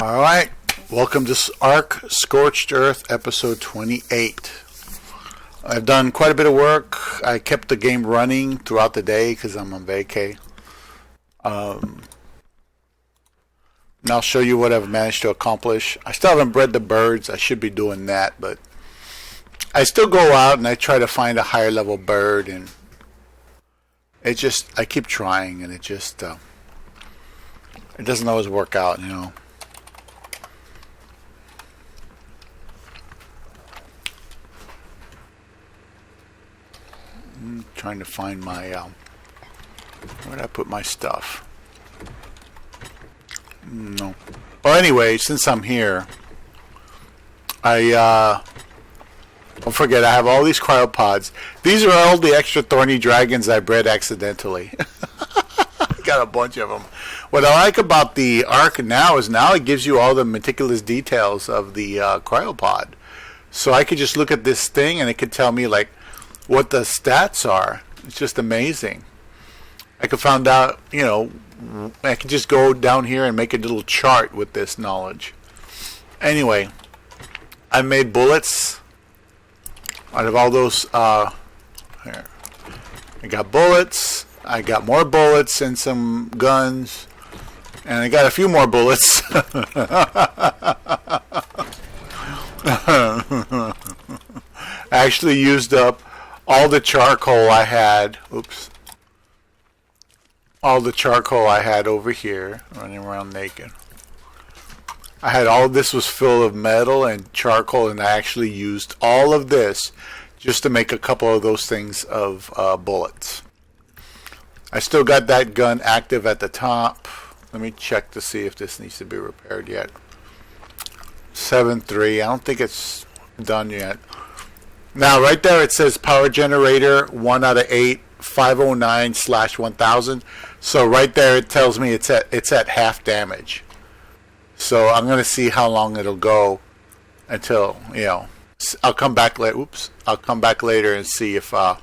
All right, welcome to Ark Scorched Earth, episode 28. I've done quite a bit of work. I kept the game running throughout the day because I'm on vacay. And I'll show you what I've managed to accomplish. I still haven't bred the birds. I should be doing that, but I still go out and I try to find a higher level bird, and I keep trying, and it doesn't always work out, you know. I'm trying to find my, where did I put my stuff? No. Well, anyway, since I'm here, don't forget, I have all these cryopods. These are all the extra thorny dragons I bred accidentally. I got a bunch of them. What I like about the Ark now is it gives you all the meticulous details of the cryopod. So I could just look at this thing and it could tell me like what the stats are. It's just amazing. I could find out, you know, I could just go down here and make a little chart with this knowledge. Anyway, I made bullets out of all those. Here. I got bullets. I got more bullets and some guns. And I got a few more bullets. I actually used up all the charcoal I had. Oops. All the charcoal I had over here, running around naked. I had all this was full of metal and charcoal, and I actually used all of this just to make a couple of those things of bullets. I still got that gun active at the top. Let me check to see if this needs to be repaired yet. 7.3. I don't think it's done yet. Now, right there it says power generator 1 out of 8, 509/1000. So right there it tells me it's at half damage. So I'm going to see how long it'll go until, you know, I'll come back later. Oops. I'll come back later and see if I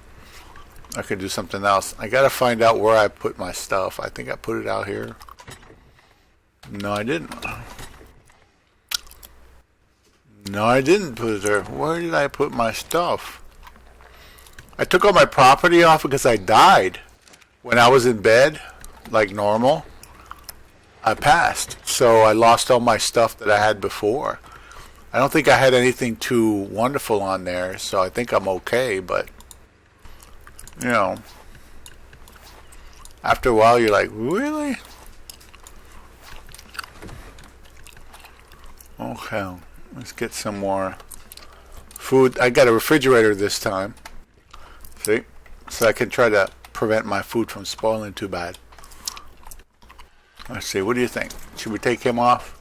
can do something else. I got to find out where I put my stuff. I think I put it out here. No, I didn't. No, I didn't put it there. Where did I put my stuff? I took all my property off because I died. When I was in bed, like normal, I passed. So I lost all my stuff that I had before. I don't think I had anything too wonderful on there, so I think I'm okay, but, you know, after a while you're like, really? Okay, let's get some more food. I got a refrigerator this time. See? So I can try to prevent my food from spoiling too bad. Let's see, what do you think? Should we take him off?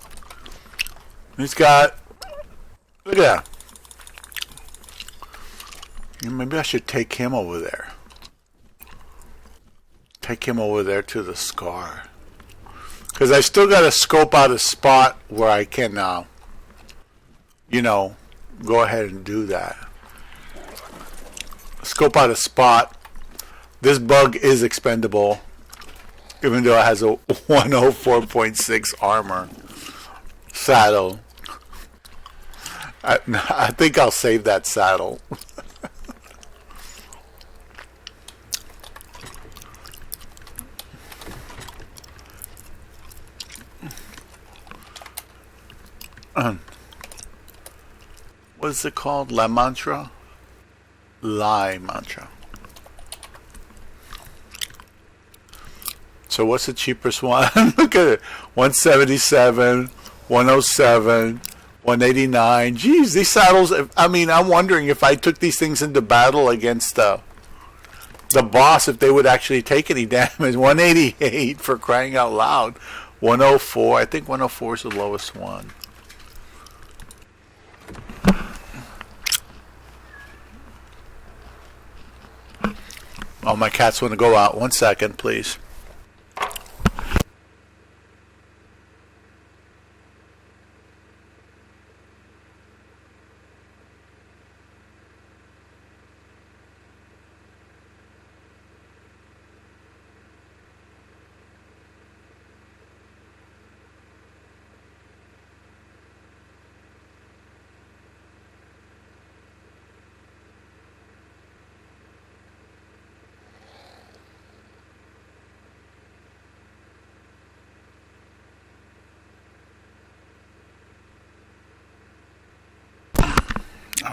He's got, look at that. Maybe I should take him over there. Take him over there to the scar. Because I still got to scope out a spot where I can, you know, go ahead and do that. Scope out a spot. This bug is expendable, even though it has a 104.6 armor saddle. I think I'll save that saddle. What is it called? La Mantra? La Mantra. So what's the cheapest one? Look at it. 177, 107, 189. Geez, these saddles, I mean, I'm wondering if I took these things into battle against the boss, if they would actually take any damage. 188 for crying out loud. 104. I think 104 is the lowest one. Oh, my cats want to go out. 1 second, please.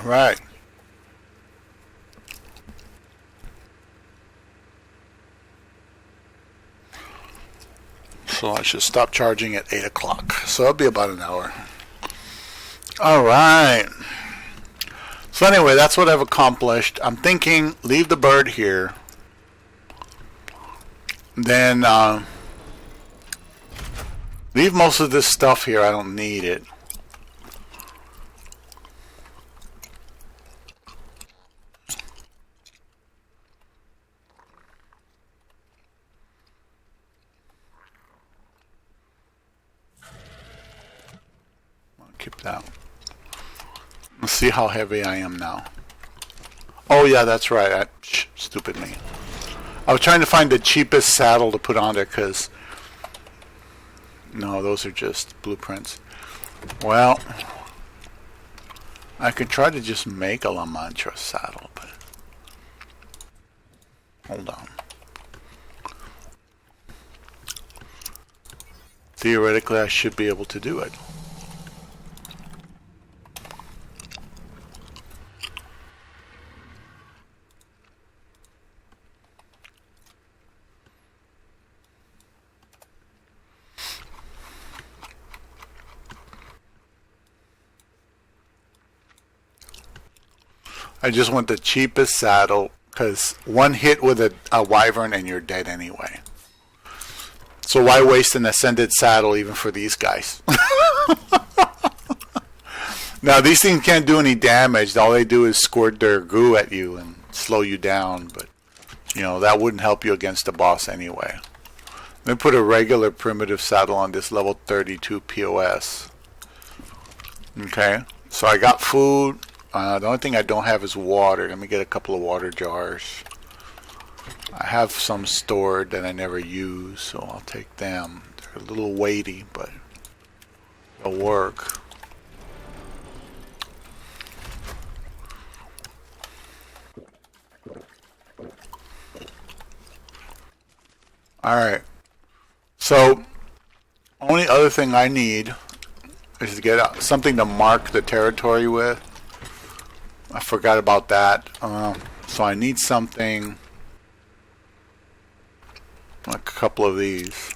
All right. So I should stop charging at 8 o'clock. So it'll be about an hour. All right. So anyway, that's what I've accomplished. I'm thinking leave the bird here. Then leave most of this stuff here. I don't need it. Keep that. Let's see how heavy I am now. Oh yeah, that's right. Stupid me. I was trying to find the cheapest saddle to put on there because no, those are just blueprints. Well, I could try to just make a La Mancha saddle, but hold on. Theoretically, I should be able to do it. I just want the cheapest saddle because one hit with a wyvern and you're dead anyway. So why waste an ascended saddle even for these guys? Now these things can't do any damage. All they do is squirt their goo at you and slow you down. But you know that wouldn't help you against the boss anyway. Let me put a regular primitive saddle on this level 32 POS. Okay, so I got food. The only thing I don't have is water. Let me get a couple of water jars. I have some stored that I never use, so I'll take them. They're a little weighty, but they'll work. Alright. So, only other thing I need is to get something to mark the territory with. I forgot about that. So I need something like a couple of these.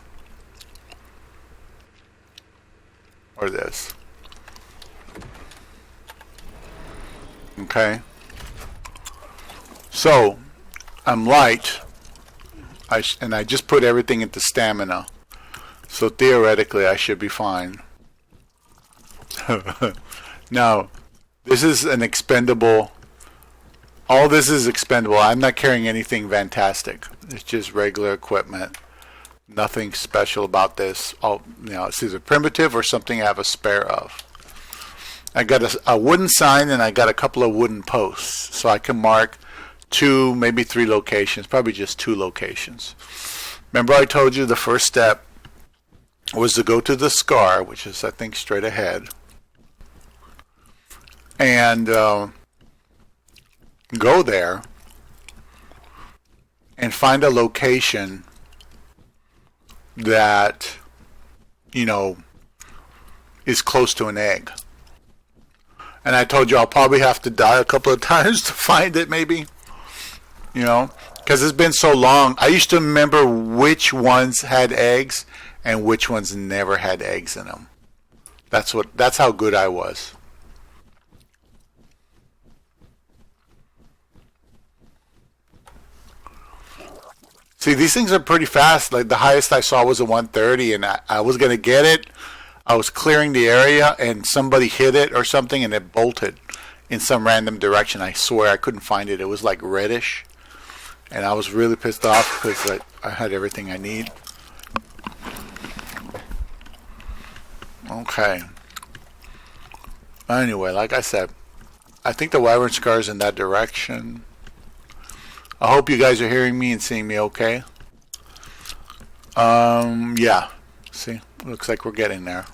Or this. Okay. So, I'm light. And I just put everything into stamina. So theoretically I should be fine. Now, this is an expendable. All this is expendable. I'm not carrying anything fantastic. It's just regular equipment. Nothing special about this. It's either primitive or something I have a spare of. I got a wooden sign and I got a couple of wooden posts. So I can mark 2, maybe 3 locations. Probably just 2 locations. Remember I told you the first step was to go to the scar, which is I think straight ahead. And go there and find a location that, is close to an egg. And I told you I'll probably have to die a couple of times to find it, maybe. Because it's been so long. I used to remember which ones had eggs and which ones never had eggs in them. That's how good I was. See, these things are pretty fast. Like the highest I saw was a 130, and I was going to get it. I was clearing the area, and somebody hit it or something, and it bolted in some random direction. I swear I couldn't find it. It was like reddish, and I was really pissed off because I had everything I need. Okay. Anyway, like I said, I think the wyvern scar is in that direction. I hope you guys are hearing me and seeing me okay. Yeah. See, looks like we're getting there.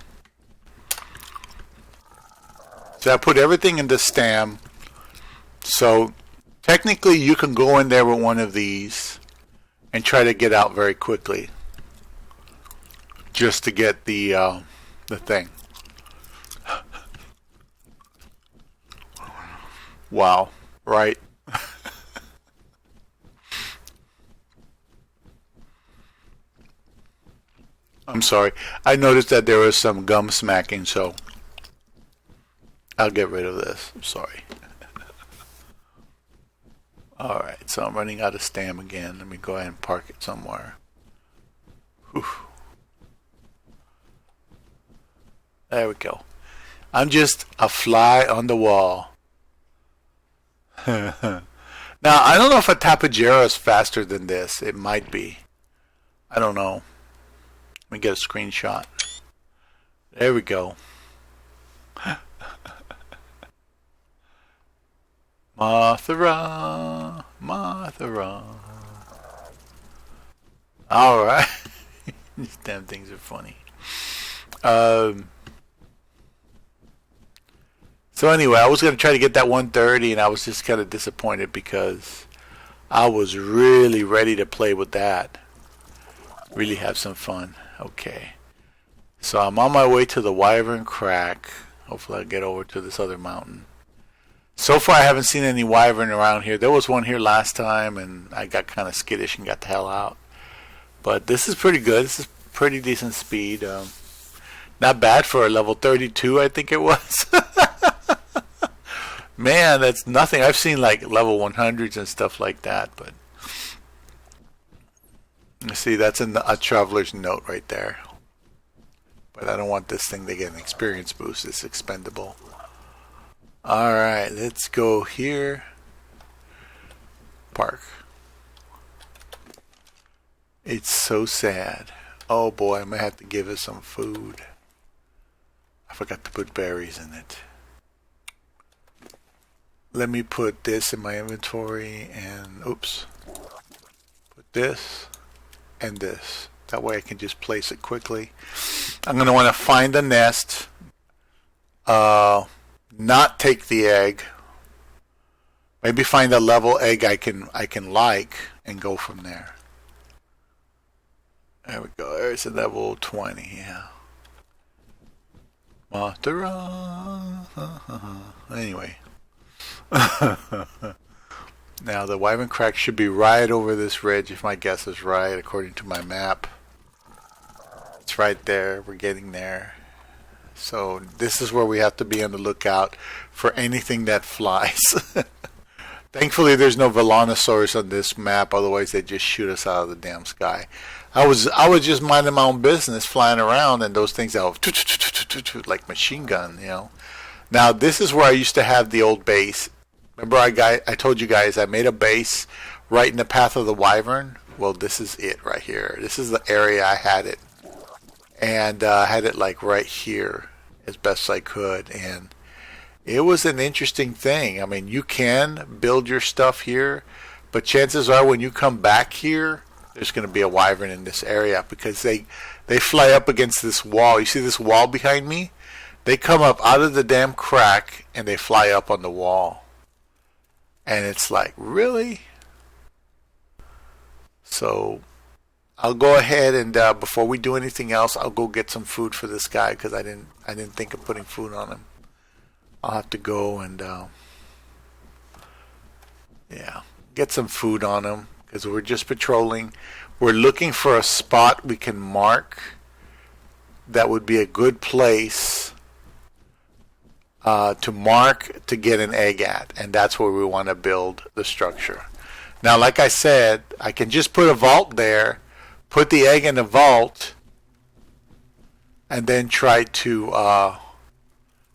So I put everything into stam. So technically you can go in there with one of these and try to get out very quickly. Just to get the thing. Wow. Right. I'm sorry. I noticed that there was some gum smacking, so I'll get rid of this. I'm sorry. Alright, so I'm running out of stam again. Let me go ahead and park it somewhere. Whew. There we go. I'm just a fly on the wall. Now, I don't know if a Tapejara is faster than this. It might be. I don't know. Let me get a screenshot. There we go. Mothra, Mothra. Alright. These damn things are funny. So anyway, I was going to try to get that 130, and I was just kind of disappointed because I was really ready to play with that. Really have some fun. Okay. So I'm on my way to the Wyvern Crack. Hopefully I'll get over to this other mountain. So far I haven't seen any Wyvern around here. There was one here last time, and I got kind of skittish and got the hell out. But this is pretty good. This is pretty decent speed. Not bad for a level 32, I think it was. Man, that's nothing. I've seen like level 100s and stuff like that, but you see, that's a traveler's note right there. But I don't want this thing to get an experience boost. It's expendable. Alright, let's go here. Park. It's so sad. Oh boy, I might have to give it some food. I forgot to put berries in it. Let me put this in my inventory and oops. Put this and this. That way I can just place it quickly. I'm going to want to find the nest. Not take the egg. Maybe find a level egg I can like and go from there. There we go. There's a level 20. Yeah. Mothra. Anyway. Now the Wyvern Crack should be right over this ridge if my guess is right according to my map. It's right there. We're getting there. So this is where we have to be on the lookout for anything that flies. Thankfully there's no Velanosaurus on this map, otherwise they'd just shoot us out of the damn sky. I was just minding my own business flying around and those things that like machine gun, you know. Now this is where I used to have the old base. Remember I told you guys I made a base right in the path of the Wyvern? Well, this is it right here. This is the area I had it. And I had it like right here as best I could. And it was an interesting thing. I mean, you can build your stuff here, but chances are when you come back here, there's going to be a Wyvern in this area because they fly up against this wall. You see this wall behind me? They come up out of the damn crack and they fly up on the wall. And it's like, really? So I'll go ahead and before we do anything else, I'll go get some food for this guy because I didn't think of putting food on him. I'll have to go and yeah, get some food on him because we're just patrolling. We're looking for a spot we can mark that would be a good place to mark to get an egg at, and that's where we want to build the structure. Now, like I said, I can just put a vault there, put the egg in the vault, and then try to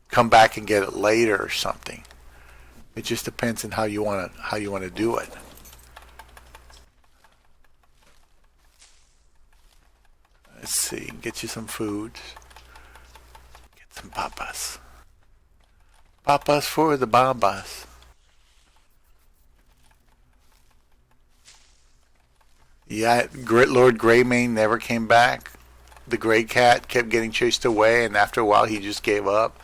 come back and get it later or something. It just depends on how you want to do it. Let's see, get you some food. Get some papas. Papas for the babas. Yeah, Lord Greymane never came back. The gray cat kept getting chased away, and after a while he just gave up.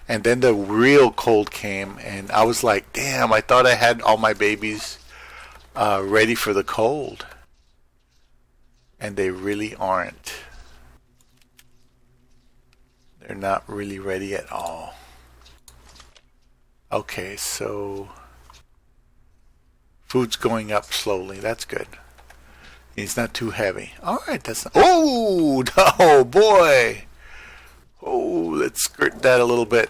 And then the real cold came, and I was like, damn, I thought I had all my babies ready for the cold. And they really aren't. They're not really ready at all. Okay, so Food's going up slowly. That's good. It's not too heavy. All right, that's not, oh, oh boy. Oh, let's skirt that a little bit.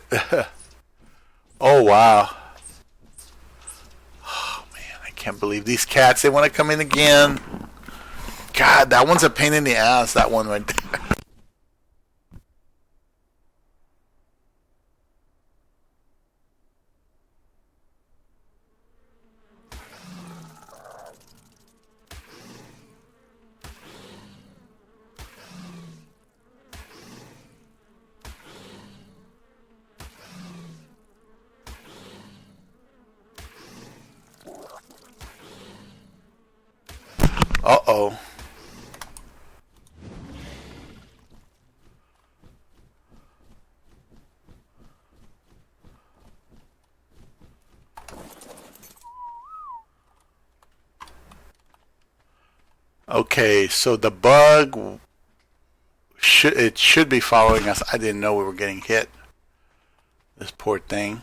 Oh wow. Oh man, I can't believe these cats. They want to come in again. God, that one's a pain in the ass. That one right there. Uh-oh. Okay, so the bug should be following us. I didn't know we were getting hit. This poor thing.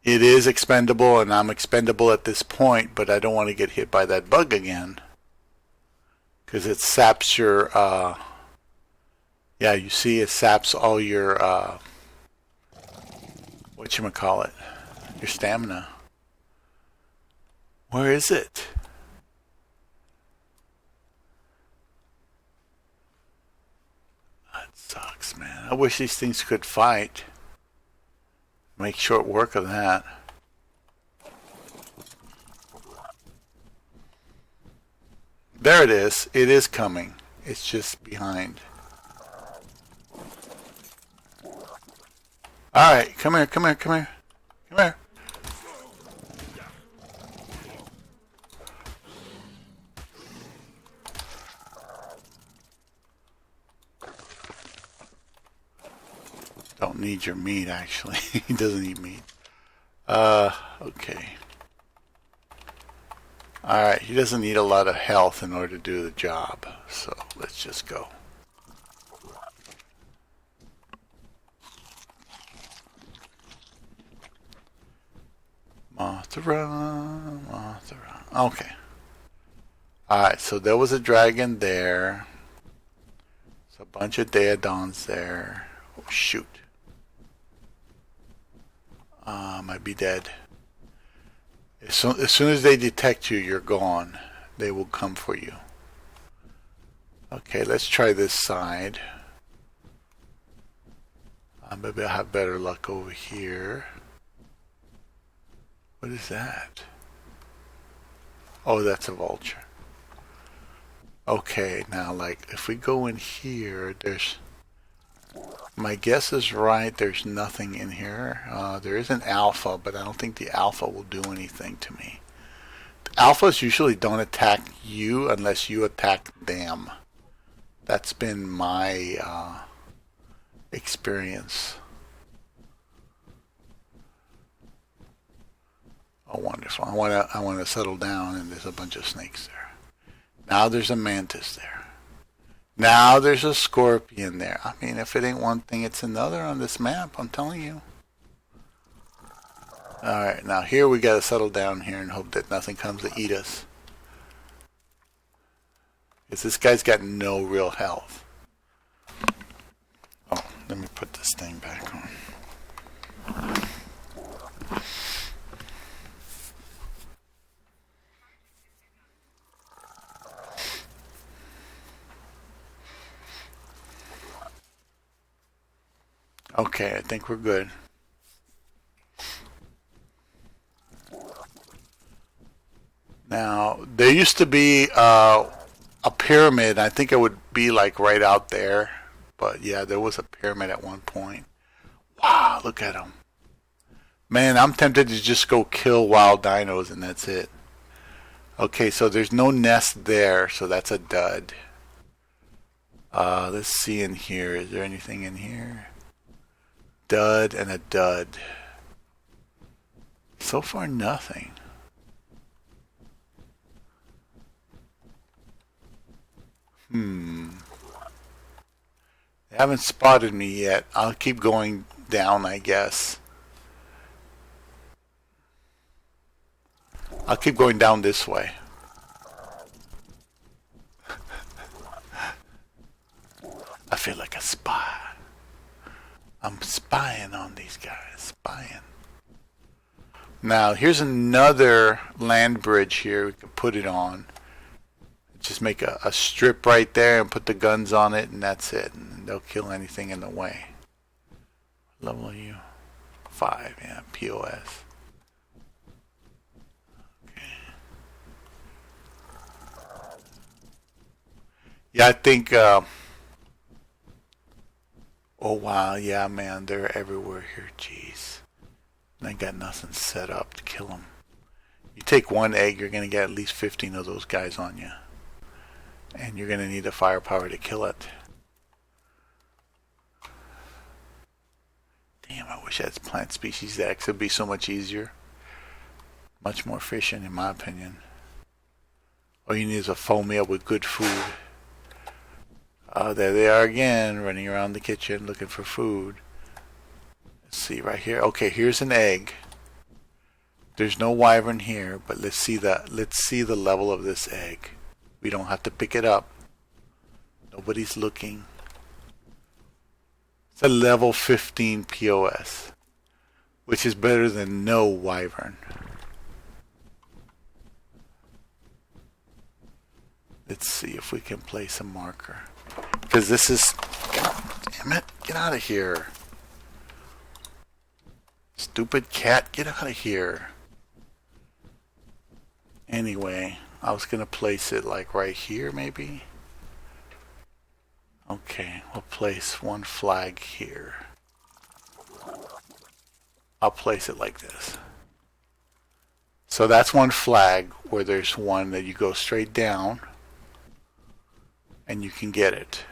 It is expendable, and I'm expendable at this point, but I don't want to get hit by that bug again. Because it saps your, yeah, you see it saps all your, whatchamacallit, your stamina. Where is it? That sucks, man. I wish these things could fight. Make short work of that. There it is. It is coming. It's just behind. Alright, come here, come here, come here. Come here. Don't need your meat, actually. He doesn't eat meat. Okay. Alright, he doesn't need a lot of health in order to do the job. So, let's just go. Mothra, Mothra. Okay. Alright, so there was a dragon there. There's a bunch of Daedons there. Oh, shoot. Might be dead. As soon as they detect you, you're gone. They will come for you. Okay, let's try this side. Maybe I'll have better luck over here. What is that? Oh, that's a vulture. Okay, now like if we go in here, there's... My guess is right, there's nothing in here. There is an alpha, but I don't think the alpha will do anything to me. The alphas usually don't attack you unless you attack them. That's been my experience. Oh, wonderful. I want to settle down, and there's a bunch of snakes there. Now there's a mantis there. Now there's a scorpion there. I mean, if it ain't one thing, it's another on this map, I'm telling you. Alright, now here we gotta settle down here and hope that nothing comes to eat us. Because this guy's got no real health. Oh, let me put this thing back on. Okay, I think we're good. Now, there used to be a pyramid. I think it would be like right out there. But yeah, there was a pyramid at one point. Wow, look at them. Man, I'm tempted to just go kill wild dinos and that's it. Okay, so there's no nest there, so that's a dud. Let's see in here. Is there anything in here? Dud and a dud. So far, nothing. They haven't spotted me yet. I'll keep going down, I guess. I'll keep going down this way. I feel like a spy. I'm spying on these guys. Spying. Now, here's another land bridge here. We can put it on. Just make a strip right there and put the guns on it, and that's it. And they'll kill anything in the way. What level are you? 5, yeah, POS. Okay. Yeah, I think... oh, wow, yeah, man, they're everywhere here. Jeez. And I got nothing set up to kill them. You take one egg, you're going to get at least 15 of those guys on you. And you're going to need the firepower to kill it. Damn, I wish I had plant species X. It would be so much easier. Much more efficient, in my opinion. All you need is a foam meal with good food. There they are again, running around the kitchen looking for food. Let's see right here. Okay, here's an egg. There's no wyvern here, but let's see the level of this egg. We don't have to pick it up. Nobody's looking. It's a level 15 POS, which is better than no wyvern. Let's see if we can place a marker. Because this is... Damn it, get out of here. Stupid cat, get out of here. Anyway, I was going to place it like right here maybe. Okay, we'll place one flag here. I'll place it like this. So that's one flag where there's one that you go straight down and you can get it.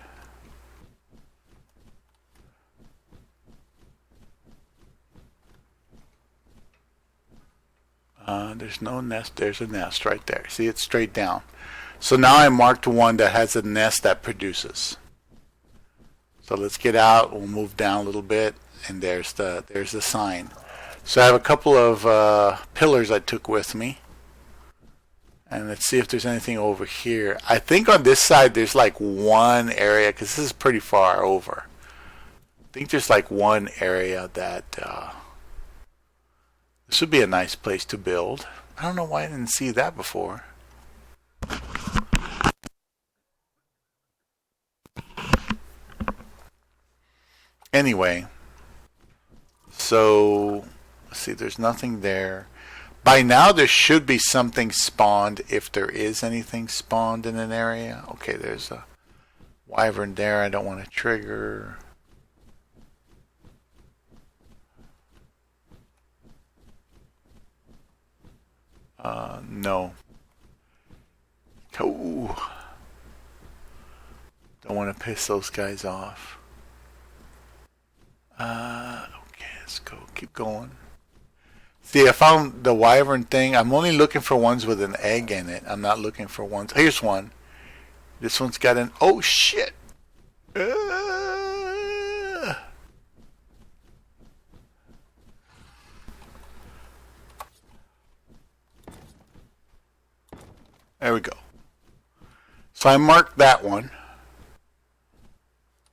There's no nest. There's a nest right there. See, it's straight down. So now I marked one that has a nest that produces. So let's get out. We'll move down a little bit, and there's the sign. So I have a couple of pillars I took with me, and let's see if there's anything over here. I think on this side there's like one area, because this is pretty far over. I think there's like one area that this would be a nice place to build. I don't know why I didn't see that before. Anyway, so let's see, there's nothing there. By now there should be something spawned, if there is anything spawned in an area. Okay, there's a wyvern there I don't want to trigger. No. Oh. Don't want to piss those guys off. Okay, let's go. Keep going. See, I found the wyvern thing. I'm only looking for ones with an egg in it. I'm not looking for ones. Here's one. This one's got an... Oh, shit! There we go. So I marked that one.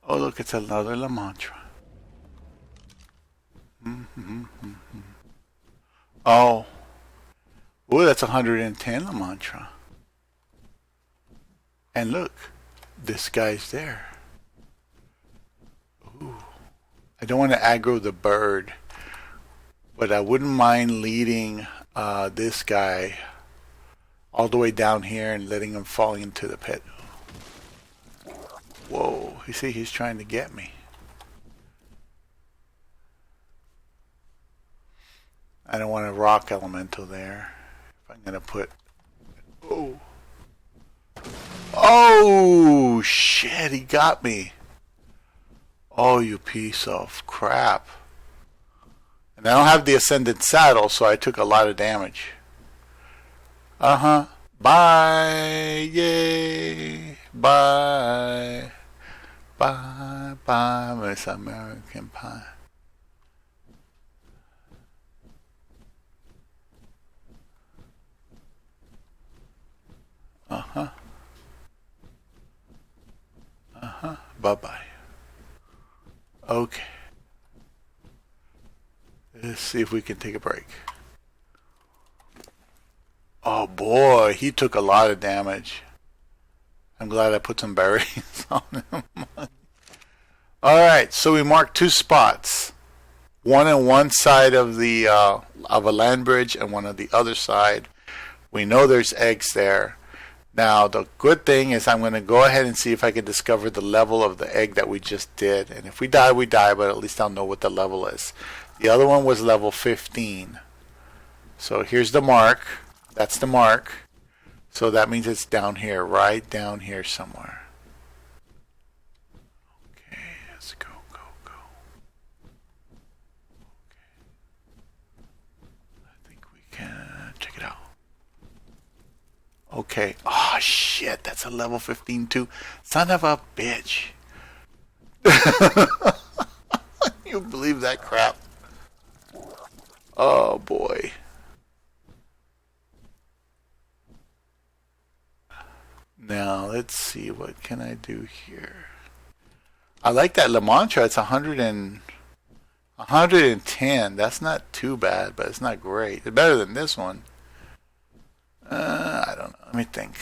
Oh, look, it's another La Mantra. Oh. Ooh, that's 110 La Mantra. And look, this guy's there. Ooh. I don't want to aggro the bird, but I wouldn't mind leading this guy all the way down here and letting him fall into the pit. Whoa, you see, he's trying to get me. I don't want a rock elemental there. If I'm going to put... Oh. Oh, shit, he got me. Oh, you piece of crap. And I don't have the Ascendant Saddle, so I took a lot of damage. Uh-huh. Bye. Yay. Bye. Bye. Bye, Miss American Pie. Uh-huh. Uh-huh. Bye-bye. Okay. Let's see if we can take a break. Oh boy, he took a lot of damage. I'm glad I put some berries on him. Alright, so we marked 2 spots. One on one side of the of a land bridge and one on the other side. We know there's eggs there. Now the good thing is I'm going to go ahead and see if I can discover the level of the egg that we just did. And if we die, we die, but at least I'll know what the level is. The other one was level 15. So here's the mark. That's the mark. So that means it's down here, right down here somewhere. Okay, let's go, go, go. Okay. I think we can check it out. Okay. Oh, shit. That's a level 15 too. Son of a bitch. You believe that crap? Oh, boy. Now, let's see. What can I do here? I like that La Mantra. It's 110. That's not too bad, but it's not great. It's better than this one. I don't know. Let me think.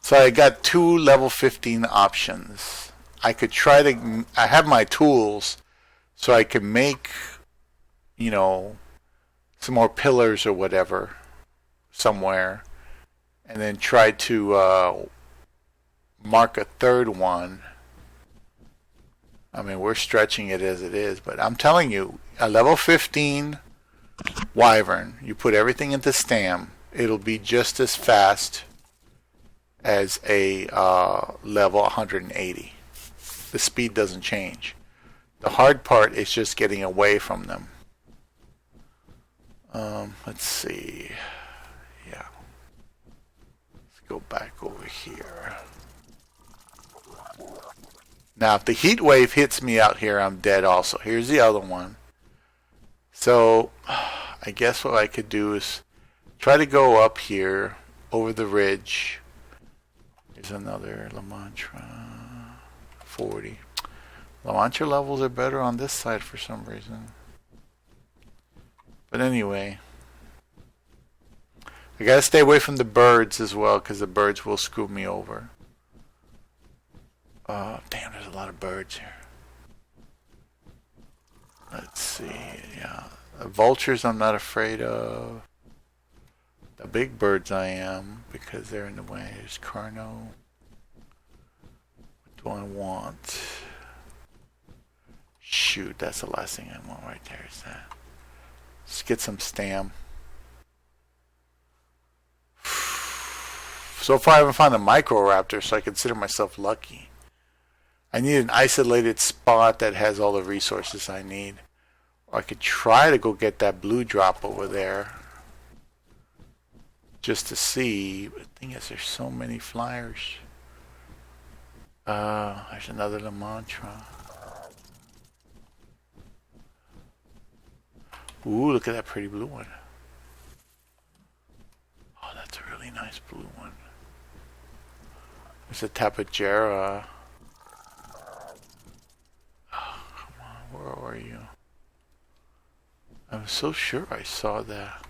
So I got 2 level 15 options. I could try to... I have my tools, so I can make, you know, some more pillars or whatever somewhere. And then try to mark a third one. I mean, we're stretching it as it is, but I'm telling you, a level 15 wyvern, you put everything into stam, it'll be just as fast as a level 180. The speed doesn't change. The hard part is just getting away from them. Let's see. Yeah. Go back over here. Now, if the heat wave hits me out here, I'm dead also. Here's the other one. So, I guess what I could do is try to go up here over the ridge. Here's another La Mantra 40. La Mantra levels are better on this side for some reason. But anyway, I gotta stay away from the birds as well, because the birds will screw me over. Damn, there's a lot of birds here. Let's see, yeah. The vultures I'm not afraid of. The big birds I am, because they're in the way. There's Carno. What do I want? Shoot, that's the last thing I want right there, is that. Let's get some stam. So far I haven't found a Microraptor, so I consider myself lucky. I need an isolated spot that has all the resources I need. Or I could try to go get that blue drop over there. Just to see. But the thing is, there's so many flyers. There's another La Mantra. Ooh, look at that pretty blue one. Oh, that's a really nice blue one. There's a Tapajara. Oh, come on, where are you? I was so sure I saw that.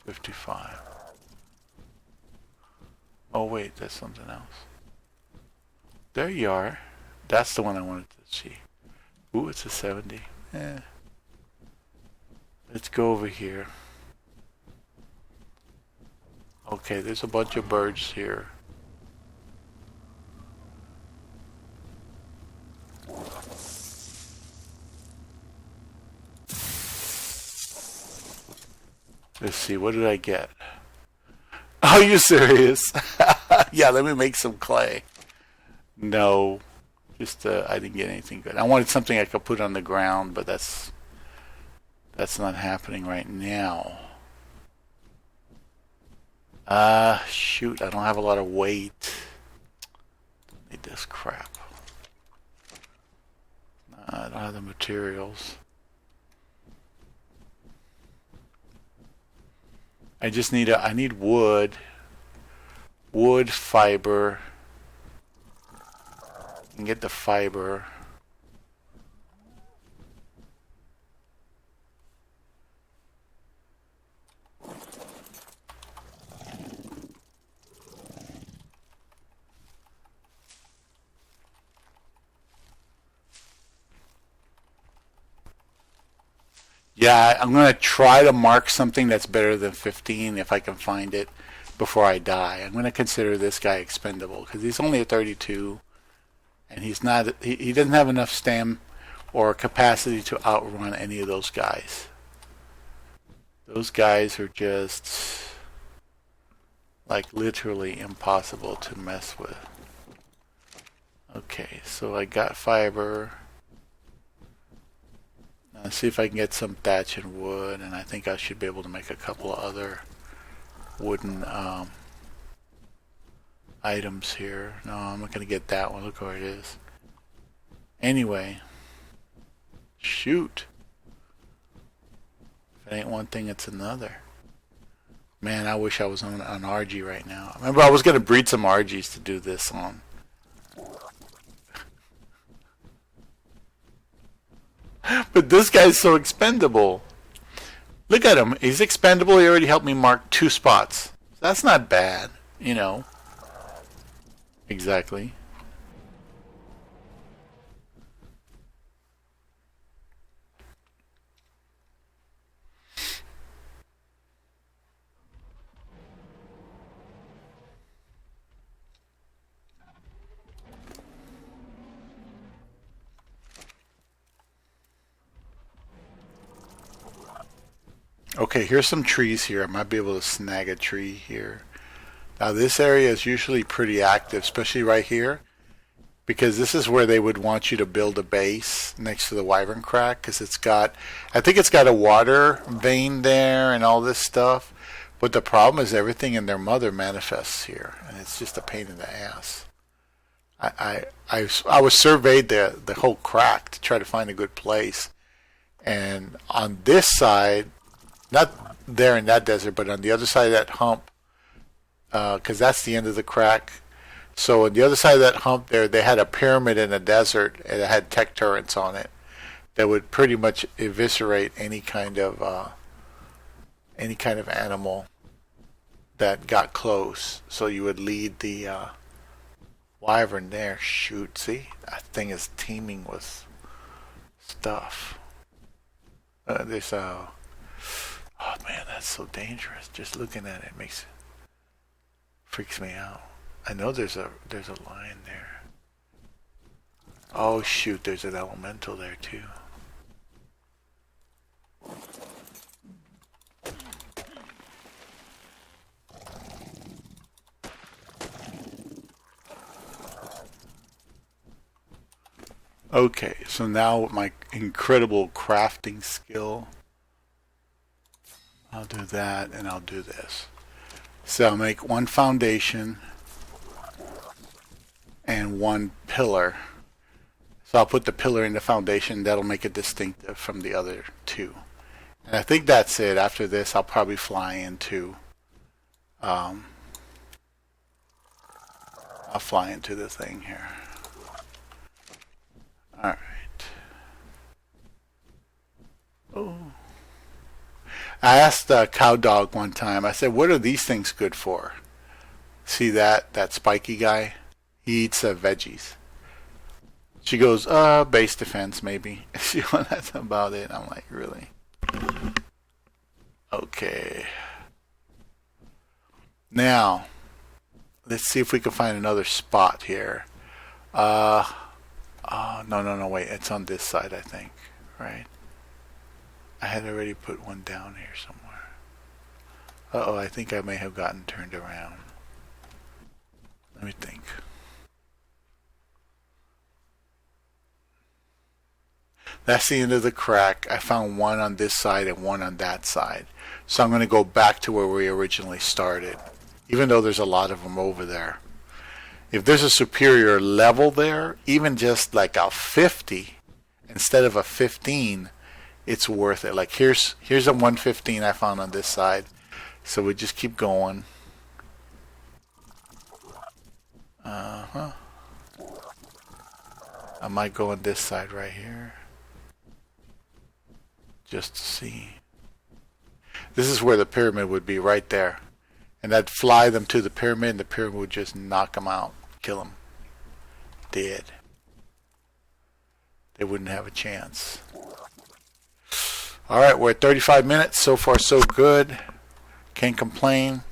$55. Oh wait, that's something else. There you are. That's the one I wanted to see. Ooh, it's a 70. Eh. Let's go over here. Okay, there's a bunch of birds here. Let's see, what did I get? Are you serious? Yeah, let me make some clay. No, just I didn't get anything good. I wanted something I could put on the ground, but that's not happening right now. Shoot, I don't have a lot of weight. Need this crap. I don't have the materials. I just need I need wood, fiber, and get the fiber. Yeah, I'm going to try to mark something that's better than 15 if I can find it before I die. I'm going to consider this guy expendable because he's only a 32 and he's not he doesn't have enough stam or capacity to outrun any of those guys. Those guys are just like literally impossible to mess with. Okay, so I got fiber. Let's see if I can get some thatch and wood, and I think I should be able to make a couple of other wooden items here. No, I'm not going to get that one. Look where it is. Anyway, shoot. If it ain't one thing, it's another. Man, I wish I was on RG right now. Remember, I was going to breed some RGs to do this on. But this guy's so expendable. Look at him. He's expendable. He already helped me mark 2 spots. That's not bad, you know. Exactly. Okay, here's some trees here. I might be able to snag a tree here. Now this area is usually pretty active, especially right here, because this is where they would want you to build a base next to the wyvern crack, because it's got, I think it's got a water vein there and all this stuff, but the problem is everything in their mother manifests here, and it's just a pain in the ass. I was surveyed the whole crack to try to find a good place, and on this side, not there in that desert, but on the other side of that hump, because that's the end of the crack. So on the other side of that hump there, they had a pyramid in the desert, and it had tech turrets on it that would pretty much eviscerate any kind of animal that got close. So you would lead the wyvern there. Shoot, see, that thing is teeming with stuff. There's a Oh man, that's so dangerous. Just looking at it freaks me out. I know there's a lion there. Oh shoot, there's an elemental there too. Okay, so now with my incredible crafting skill, I'll do that and I'll do this. So I'll make one foundation and one pillar. So I'll put the pillar in the foundation. That'll make it distinctive from the other two. And I think that's it. After this, I'll probably fly into I'll fly into the thing here. All right. Oh. I asked Cow Dog one time, I said, what are these things good for? See that spiky guy? He eats veggies. She goes, base defense maybe. That's about it. I'm like, really? Okay. Now, let's see if we can find another spot here. No, wait. It's on this side, I think. Right? I had already put one down here somewhere. Uh-oh, I think I may have gotten turned around. Let me think. That's the end of the crack. I found one on this side and one on that side. So I'm going to go back to where we originally started, even though there's a lot of them over there. If there's a superior level there, even just like a 50 instead of a 15, it's worth it. Like here's a 115 I found on this side. So we just keep going. I might go on this side right here. Just to see. This is where the pyramid would be, right there. And I'd fly them to the pyramid, and the pyramid would just knock them out. Kill them. Dead. They wouldn't have a chance. Alright, we're at 35 minutes. So far, so good. Can't complain.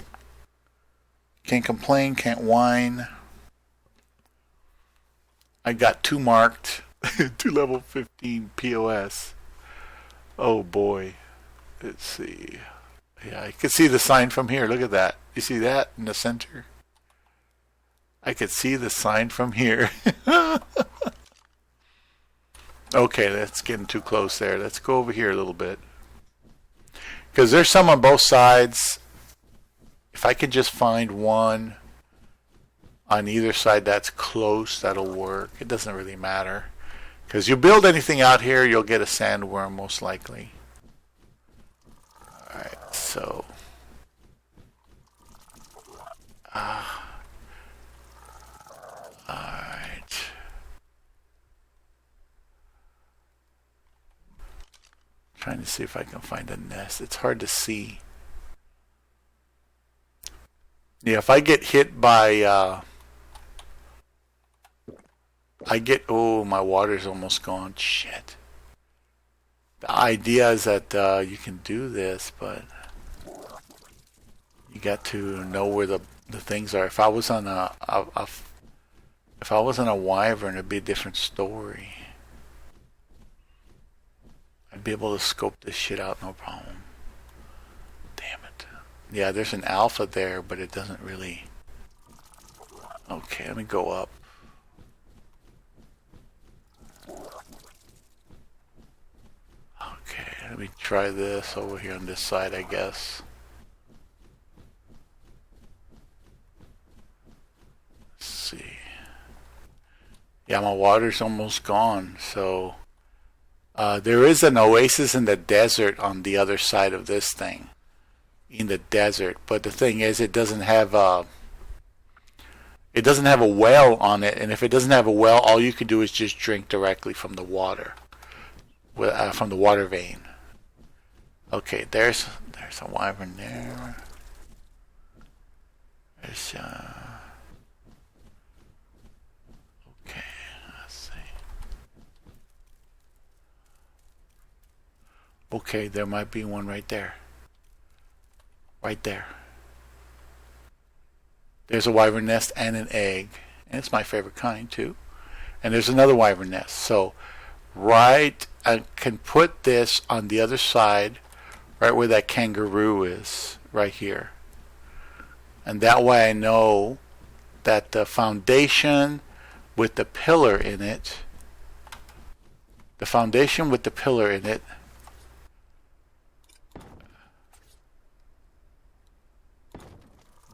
Can't complain, can't whine. I got 2 marked. 2 level 15 POS. Oh boy. Let's see. Yeah, I can see the sign from here. Look at that. You see that in the center? I could see the sign from here. Okay, that's getting too close there. Let's go over here a little bit. Because there's some on both sides. If I can just find one on either side that's close, that'll work. It doesn't really matter. Because you build anything out here, you'll get a sandworm most likely. Alright, so... Alright. Trying to see if I can find a nest. It's hard to see. Yeah, if I get hit by... Oh, my water's almost gone. Shit. The idea is that you can do this, but you got to know where the things are. If I was on if I was on a wyvern, it'd be a different story. I'd be able to scope this shit out, no problem. Damn it. Yeah, there's an alpha there, but it doesn't really... Okay, let me go up. Okay, let me try this over here on this side, I guess. Let's see. Yeah, my water's almost gone, so... there is an oasis in the desert on the other side of this thing. In the desert. But the thing is, it doesn't have a well on it, and if it doesn't have a well, all you can do is just drink directly from the water. From the water vein. Okay, there's a wyvern there. There's okay, let's see. Okay, there might be one right there. Right there. There's a wyvern nest and an egg, and it's my favorite kind too. And there's another wyvern nest. So right, I can put this on the other side, right where that kangaroo is, right here. And that way I know that the foundation with the pillar in it,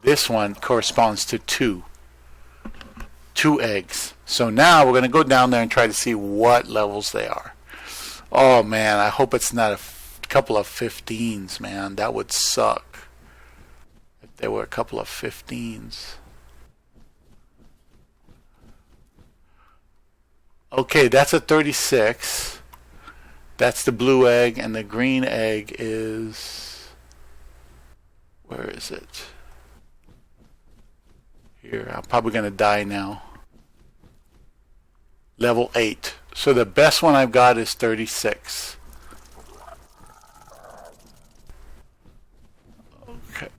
this one corresponds to 2 eggs. So now we're going to go down there and try to see what levels they are. Oh man, I hope it's not a couple of 15s, man. That would suck if there were a couple of 15s. Okay, that's a 36. That's the blue egg, and the green egg is... Where is it? Here, I'm probably going to die now. Level 8. So the best one I've got is 36. Okay.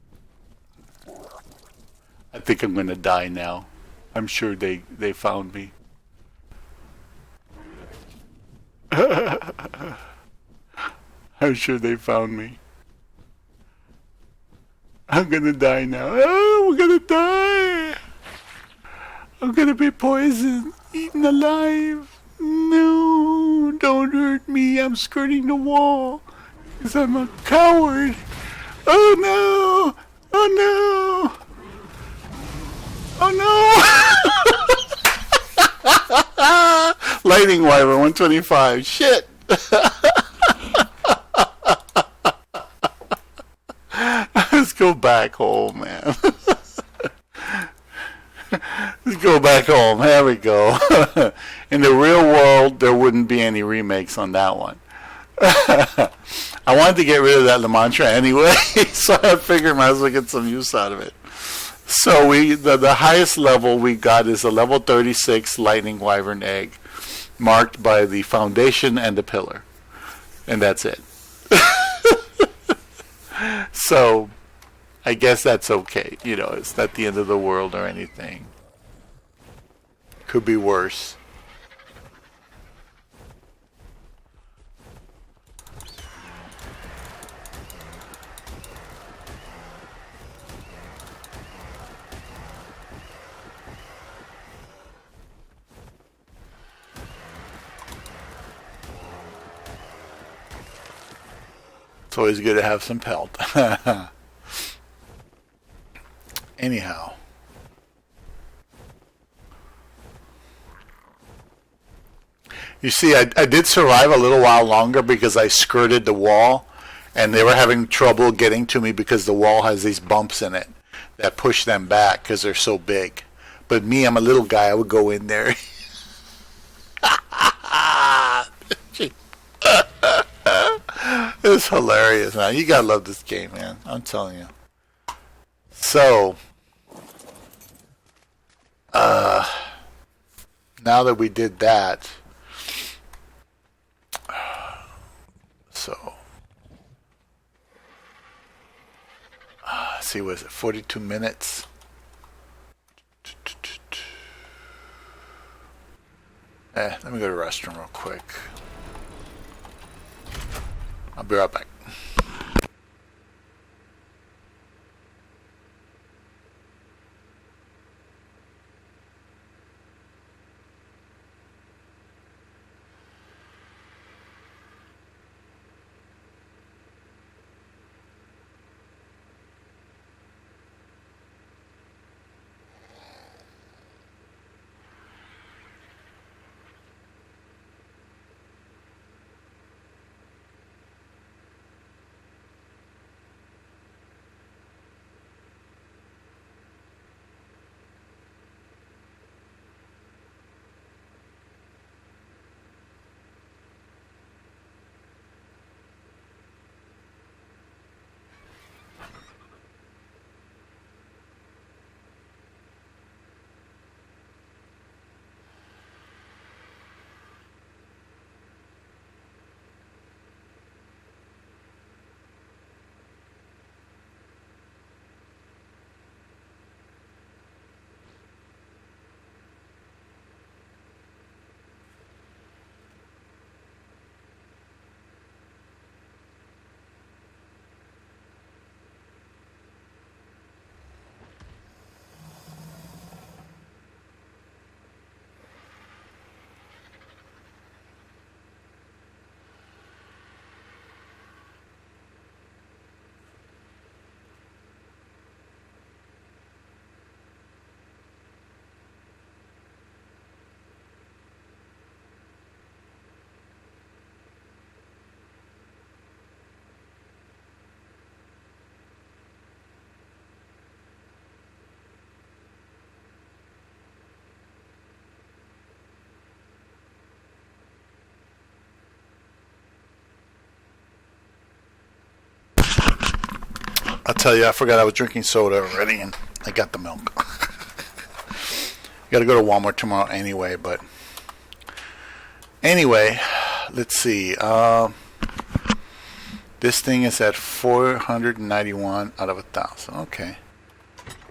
I think I'm going to die now. I'm sure they found me. I'm sure they found me. I'm gonna die now. Oh, we're gonna die. I'm gonna be poisoned, eaten alive. No, don't hurt me. I'm skirting the wall because I'm a coward. Oh no! Oh no! Oh no! Lightning Wyvern 125. Shit! Let's go back home, man. Let's go back home. There we go. In the real world, there wouldn't be any remakes on that one. I wanted to get rid of that Lamantra anyway, so I figured I might as well get some use out of it. So the highest level we got is a level 36 lightning wyvern egg, marked by the foundation and the pillar, and that's it. So I guess that's okay. You know, it's not the end of the world or anything. Could be worse. It's always good to have some pelt. Anyhow. You see, I did survive a little while longer because I skirted the wall, and they were having trouble getting to me because the wall has these bumps in it that push them back because they're so big. But me, I'm a little guy. I would go in there. It's hilarious, man. You gotta love this game, man. I'm telling you. So, now that we did that, so, let's see, was it 42 minutes? Let me go to the restroom real quick. I'll be right back. I'll tell you, I forgot I was drinking soda already, and I got the milk. Got to go to Walmart tomorrow anyway, but anyway, let's see. This thing is at 491 out of 1,000. Okay.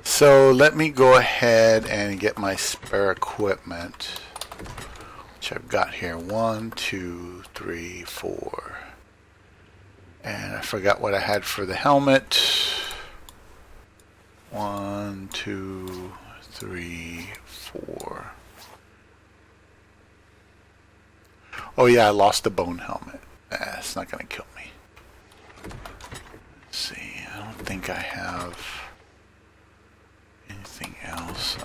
So let me go ahead and get my spare equipment, which I've got here. 1, 2, 3, 4. And I forgot what I had for the helmet. 1, 2, 3, 4. Oh yeah, I lost the bone helmet. It's not gonna kill me. Let's see, I don't think I have anything else.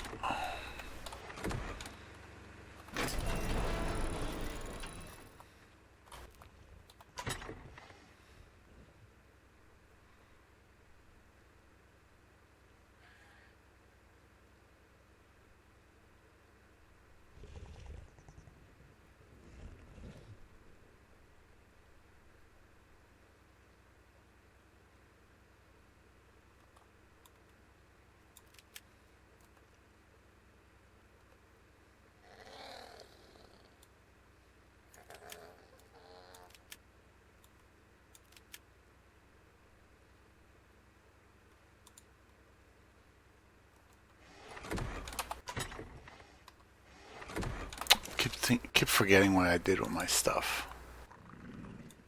keep forgetting what I did with my stuff.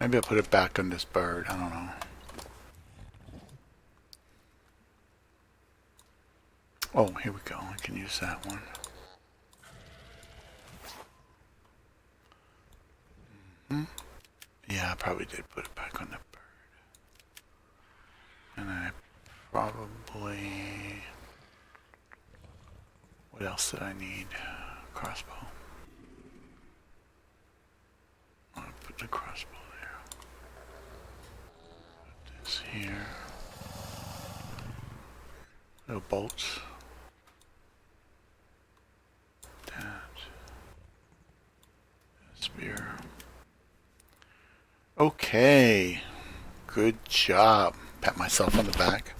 Maybe I put it back on this bird. I don't know. Oh, here we go. I can use that one. Yeah, I probably did put it back on the bird. And I probably... What else did I need? Crossbow. I'll put the crossbow there. Put this here. Little bolts. That. Spear. Okay. Good job. Pat myself on the back.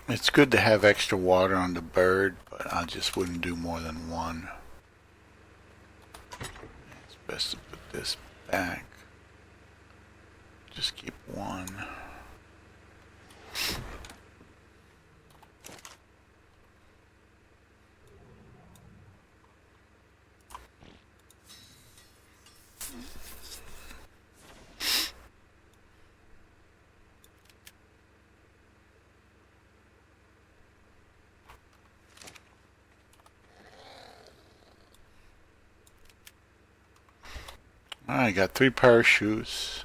It's good to have extra water on the bird, but I just wouldn't do more than one. It's best to put this back. Just keep one. I got 3 parachutes.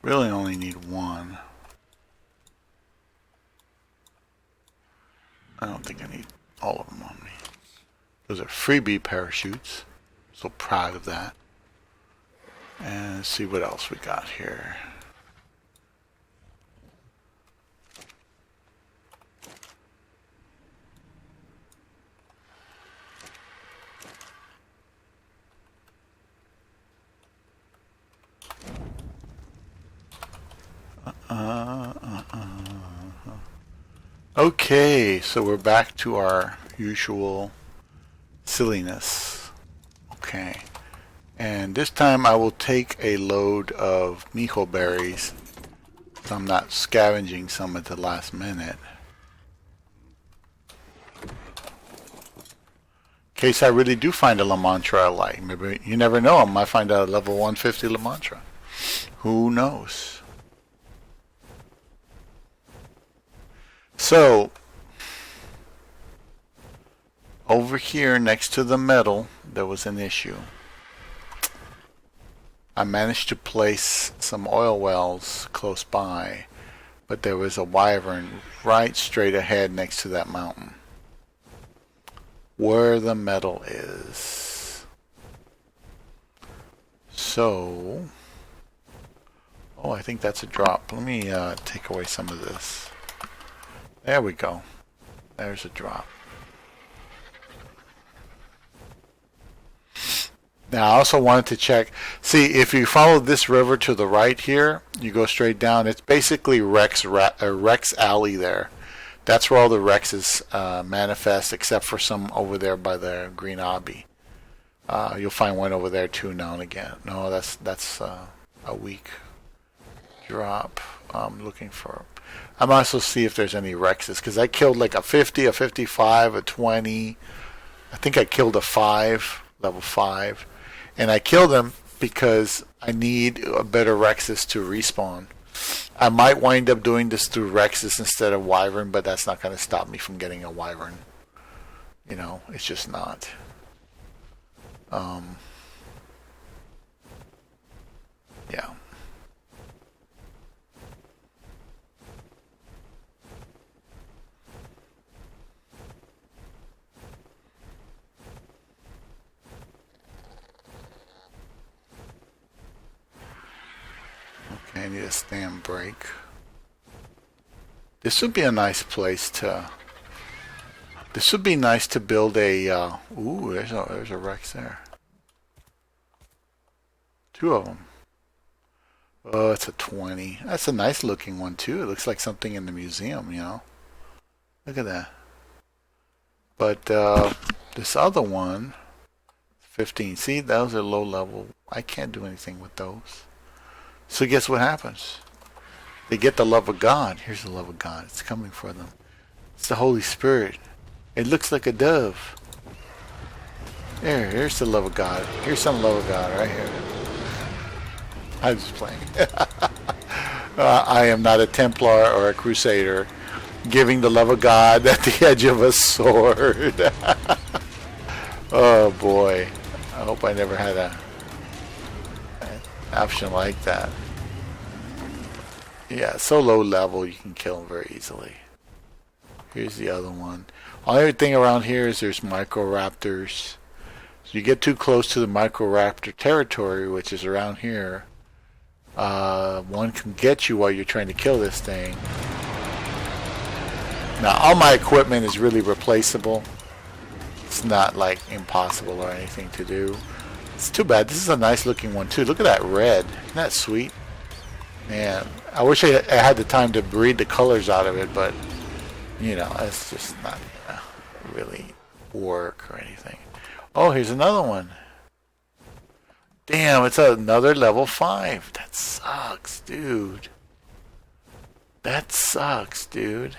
Really only need 1. I don't think I need all of them on me. Those are freebie parachutes. So proud of that. And let's see what else we got here. Okay, so we're back to our usual silliness. Okay, and this time I will take a load of mijo berries, so I'm not scavenging some at the last minute. In case I really do find a Lamantra I like. Maybe, you never know, I might find a level 150 Lamantra. Who knows? So, over here next to the metal, there was an issue. I managed to place some oil wells close by, but there was a wyvern right straight ahead next to that mountain. Where the metal is. So, oh, I think that's a drop. Let me take away some of this. There we go. There's a drop. Now I also wanted to check. See, if you follow this river to the right here, you go straight down. It's basically Rex Alley there. That's where all the Rexes manifest, except for some over there by the Green Obby. You'll find one over there too now and again. No, that's a weak drop. I'm looking for. I'm also see if there's any Rexes, because I killed like a 50, a 55, a 20. I think I killed a 5, level 5. And I killed them because I need a better Rexes to respawn. I might wind up doing this through Rexes instead of Wyvern, but that's not going to stop me from getting a Wyvern. You know, it's just not. Yeah. I need a stand break. This would be a nice place to. This would be nice to build a. Ooh, there's a Rex there. 2 of them. Oh, it's a 20. That's a nice looking one too. It looks like something in the museum, you know. Look at that. But this other one, 15. See, those are low level. I can't do anything with those. So guess what happens? They get the love of God. Here's the love of God. It's coming for them. It's the Holy Spirit. It looks like a dove. Here's the love of God. Here's some love of God right here. I'm just playing. I am not a Templar or a Crusader giving the love of God at the edge of a sword. Oh boy. I hope I never had an option like that. Yeah, so low level you can kill them very easily. Here's the other one. Only thing around here is there's Microraptors. So you get too close to the Microraptor territory, which is around here. One can get you while you're trying to kill this thing. Now, all my equipment is really replaceable. It's not like impossible or anything to do. It's too bad. This is a nice looking one too. Look at that red. Isn't that sweet? Man, I wish I had the time to breed the colors out of it, but you know, it's just not gonna really work or anything. Oh, here's another one. Damn, it's another level 5. That sucks, dude. That sucks, dude.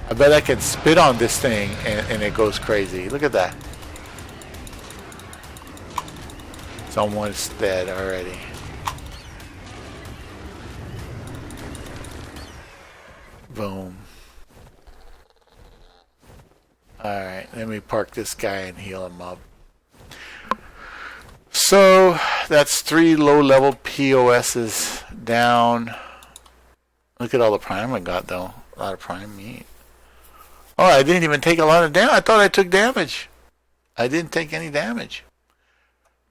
I bet I can spit on this thing and it goes crazy. Look at that. Someone's dead already. Boom. Alright, let me park this guy and heal him up. So, that's 3 low-level POSs down. Look at all the prime I got, though. A lot of prime meat. Oh, I didn't even take a lot of damage. I thought I took damage. I didn't take any damage.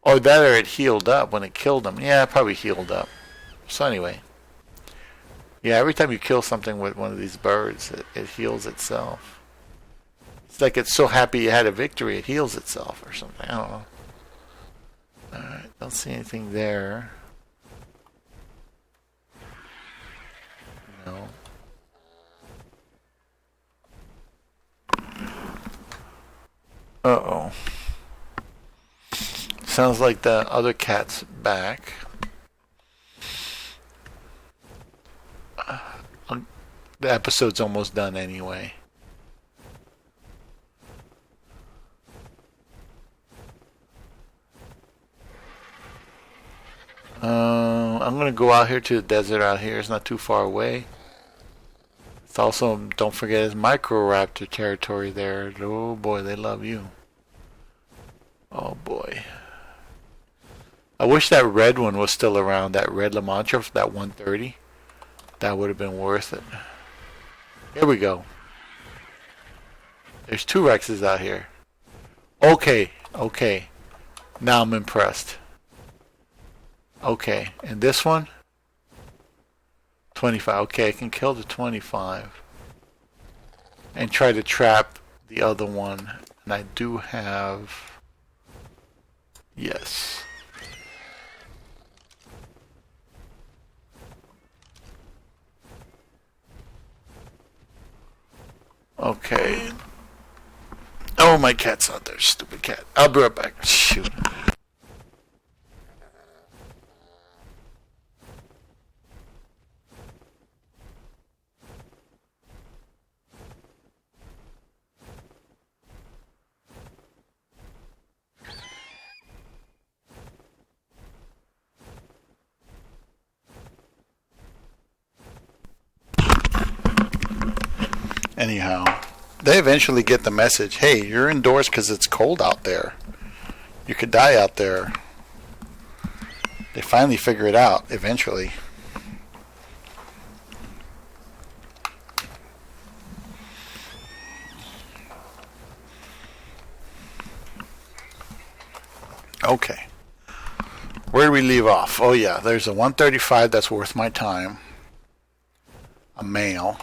Or that, or it healed up when it killed them. Yeah, it probably healed up. So anyway. Yeah, every time you kill something with one of these birds, it heals itself. It's like it's so happy you had a victory, it heals itself or something. I don't know. Alright, don't see anything there. No. Uh-oh. Sounds like the other cat's back. The episode's almost done anyway. I'm going to go out here to the desert out here. It's not too far away. It's also, don't forget, it's Microraptor territory there. Oh boy, they love you. Oh boy. I wish that red one was still around. That red La Mancha, that 130. That would have been worth it. Here we go. There's 2 Rexes out here. Okay, okay. Now I'm impressed. Okay, and this one? 25. Okay, I can kill the 25. And try to trap the other one. And I do have... Yes. Okay. Oh, my cat's out there. Stupid cat. I'll be right back. Shoot. Anyhow, they eventually get the message, hey, you're indoors because it's cold out there. You could die out there. They finally figure it out, eventually. Okay. Where do we leave off? Oh yeah, there's a 135 that's worth my time. A male.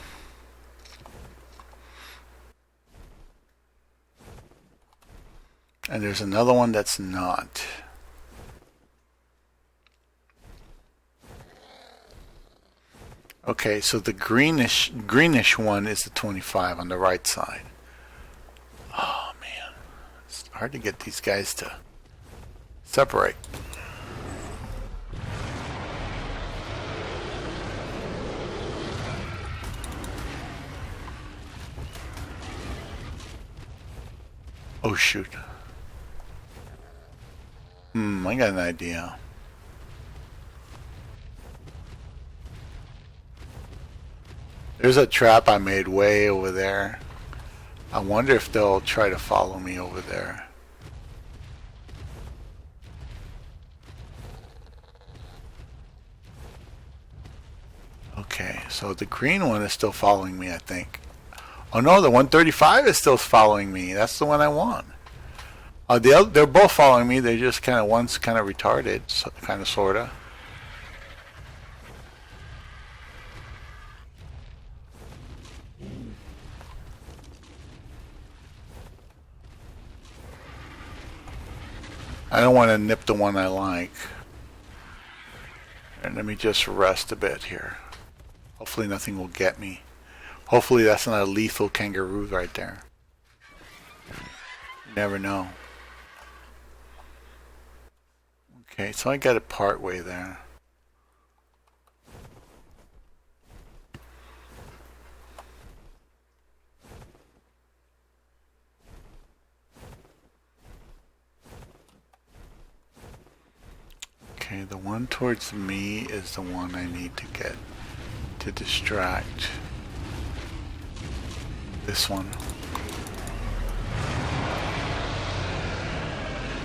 And there's another one that's not. Okay, so the greenish one is the 25 on the right side. hard to get these guys to separate. Oh shoot. I got an idea. There's a trap I made way over there. I wonder if they'll try to follow me over there. Okay, so the green one is still following me, I think. Oh no, the 135 is still following me. That's the one I want. They're both following me. They're just kind of, one's kind of retarded, so, kind of, sort of. I don't want to nip the one I like. And let me just rest a bit here. Hopefully nothing will get me. Hopefully that's not a lethal kangaroo right there. You never know. Okay, so I got it part way there. Okay, the one towards me is the one I need to get to distract. This one.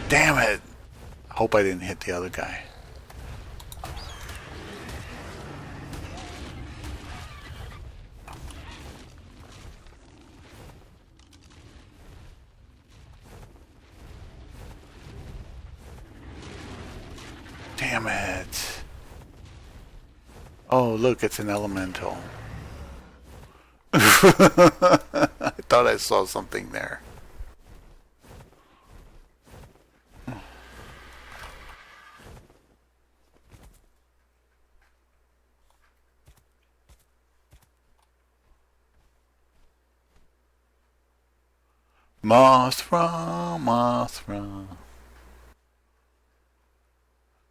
Damn it! I hope I didn't hit the other guy. Damn it. Oh, look, it's an elemental. I thought I saw something there. Mothra, Mothra.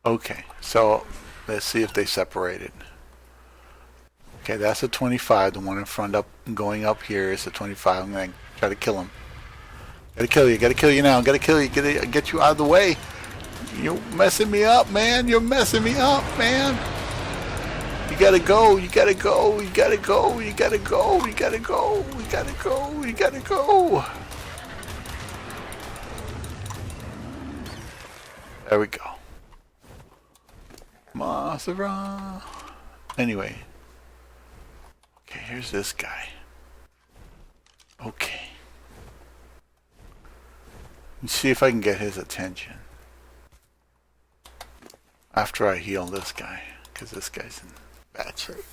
Okay, so let's see if they separated. Okay, that's a 25. The one in front up going up here is a 25. I'm gonna try to kill him. Gotta kill you now. Gotta kill you. Gotta get you out of the way. You're messing me up, man. You're messing me up, man. You gotta go. You gotta go. You gotta go. You gotta go. You gotta go. You gotta go. You gotta go. There we go. Mothra. Anyway. Okay, here's this guy. Okay. Let's see if I can get his attention. After I heal this guy. Because this guy's in bad shape.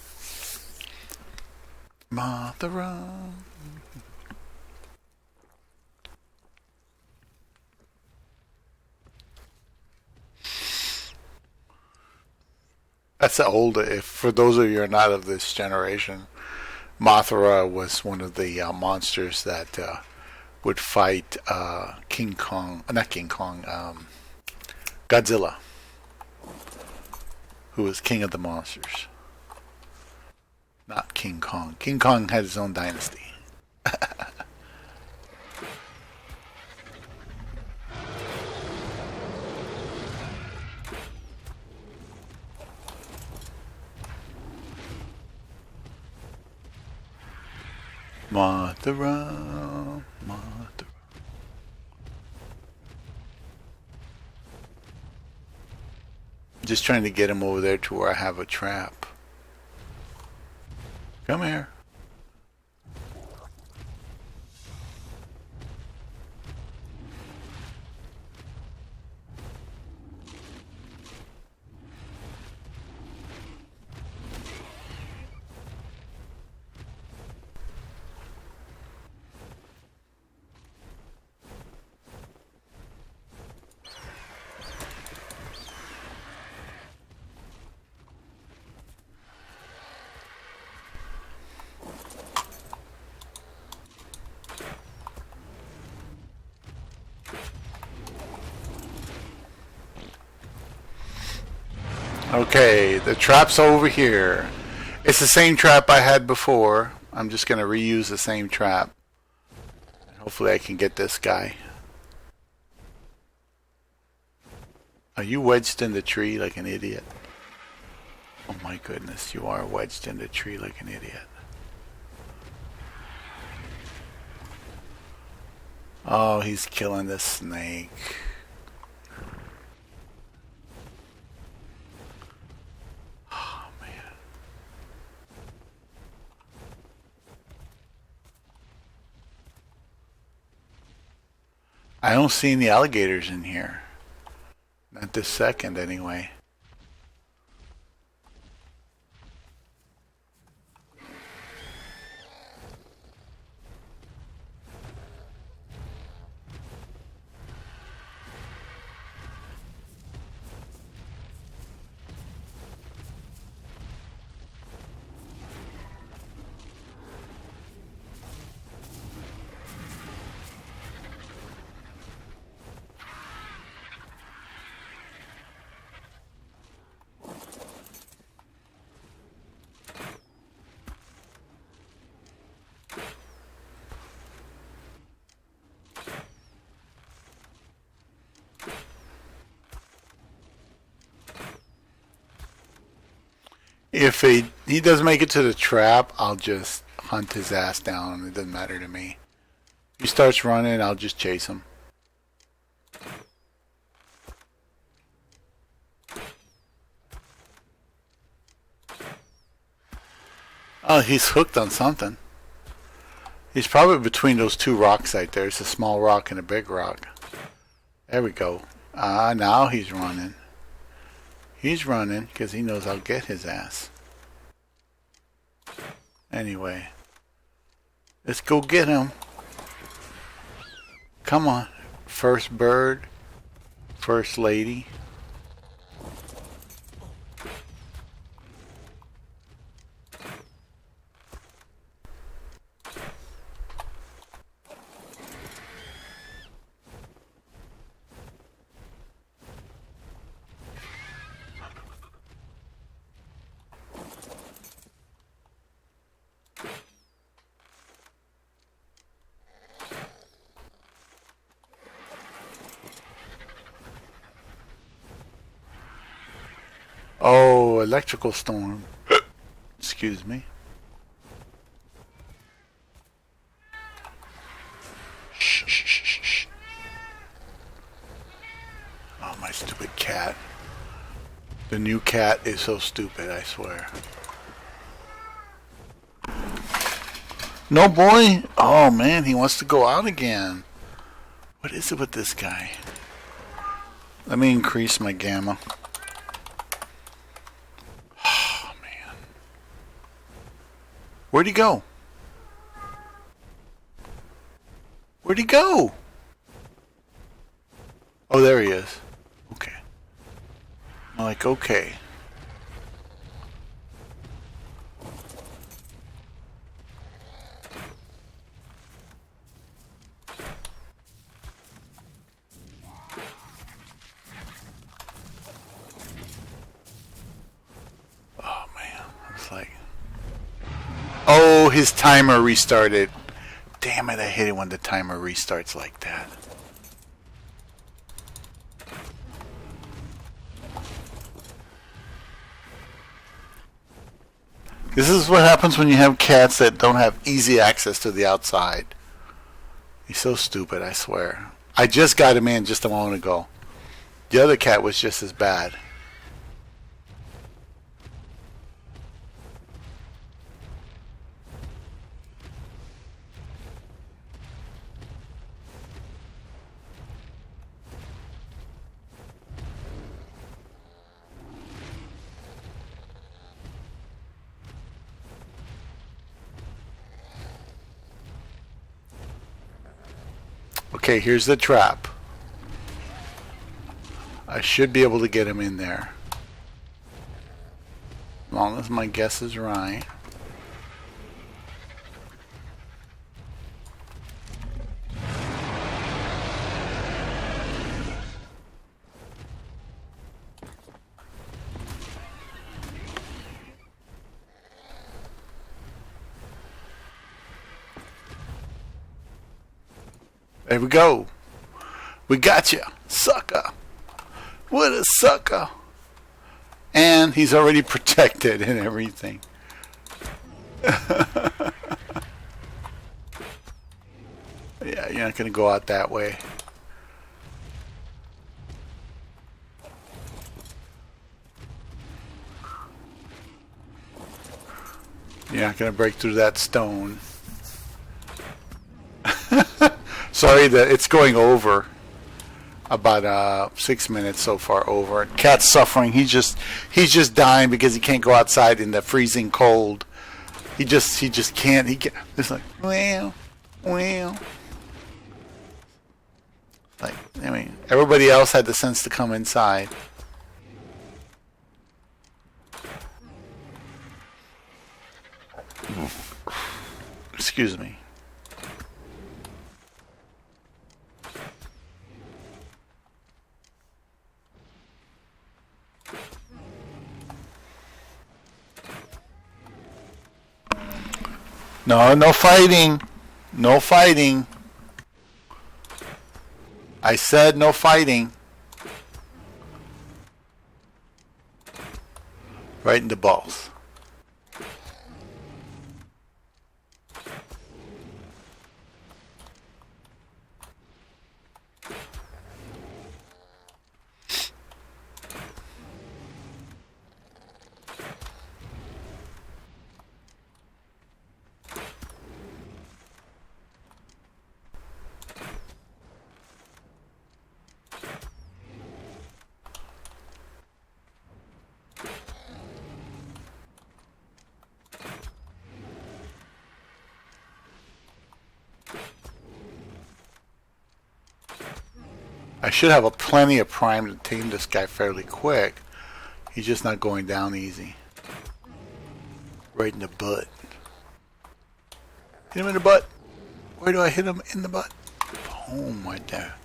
Mothra. That's the old, if for those of you who are not of this generation, Mothra was one of the monsters that would fight King Kong, not King Kong, Godzilla, who was king of the monsters. Not King Kong. King Kong had his own dynasty. Mothra, Mothra. Just trying to get him over there to where I have a trap. Come here. Okay, the trap's over here. It's the same trap I had before. I'm just going to reuse the same trap. Hopefully I can get this guy. Are you wedged in the tree like an idiot? Oh my goodness, you are wedged in the tree like an idiot. Oh, he's killing the snake. Oh man. I don't see any alligators in here. Not this second, anyway. If he does make it to the trap, I'll just hunt his ass down. It doesn't matter to me. If he starts running, I'll just chase him. Oh, he's hooked on something. He's probably between those two rocks right there. It's a small rock and a big rock. There we go. Now he's running. He's running because he knows I'll get his ass. Anyway, let's go get him. Come on. First bird. First lady. Oh, electrical storm. Excuse me. Shh, shh, shh, shh. Oh, my stupid cat. The new cat is so stupid, I swear. No, boy. Oh, man, he wants to go out again. What is it with this guy? Let me increase my gamma. Where'd he go? Where'd he go? Oh, there he is. Okay. I'm like, okay. Oh, man. I was like... Oh, his timer restarted. Damn it, I hate it when the timer restarts like that. This is what happens when you have cats that don't have easy access to the outside. He's so stupid, I swear. I just got him in just a moment ago. The other cat was just as bad. Okay, here's the trap. I should be able to get him in there. As long as my guess is right. There we go. We got you, sucker. What a sucker. And he's already protected and everything. Yeah, you're not going to go out that way. You're not going to break through that stone. Sorry that it's going over. About 6 minutes so far over. Cat's suffering. He's just dying because he can't go outside in the freezing cold. He just can't. It's like well. Like, I mean, everybody else had the sense to come inside. Excuse me. No fighting. No fighting. I said no fighting. Right in the balls. I should have plenty of prime to tame this guy fairly quick. He's just not going down easy. Right in the butt. Hit him in the butt. Where do I hit him in the butt? Boom, right there.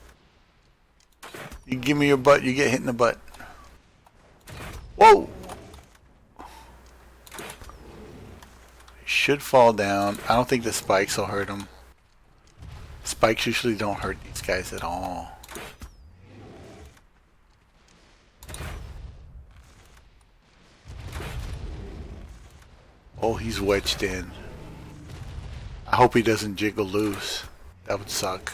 You give me your butt, you get hit in the butt. Whoa! He should fall down. I don't think the spikes will hurt him. Spikes usually don't hurt these guys at all. Oh, he's wedged in. I hope he doesn't jiggle loose. That would suck.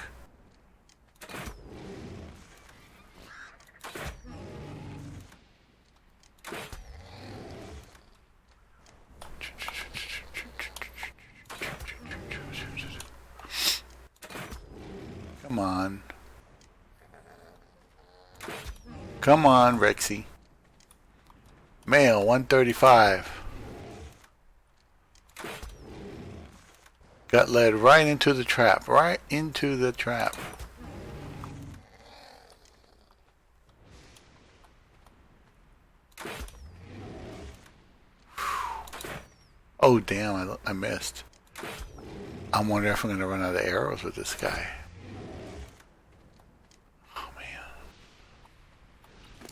Come on. Come on, Rexy. Male, 135. Got led right into the trap. Right into the trap. Oh, damn, I missed. I'm wondering if I'm going to run out of arrows with this guy. Oh, man.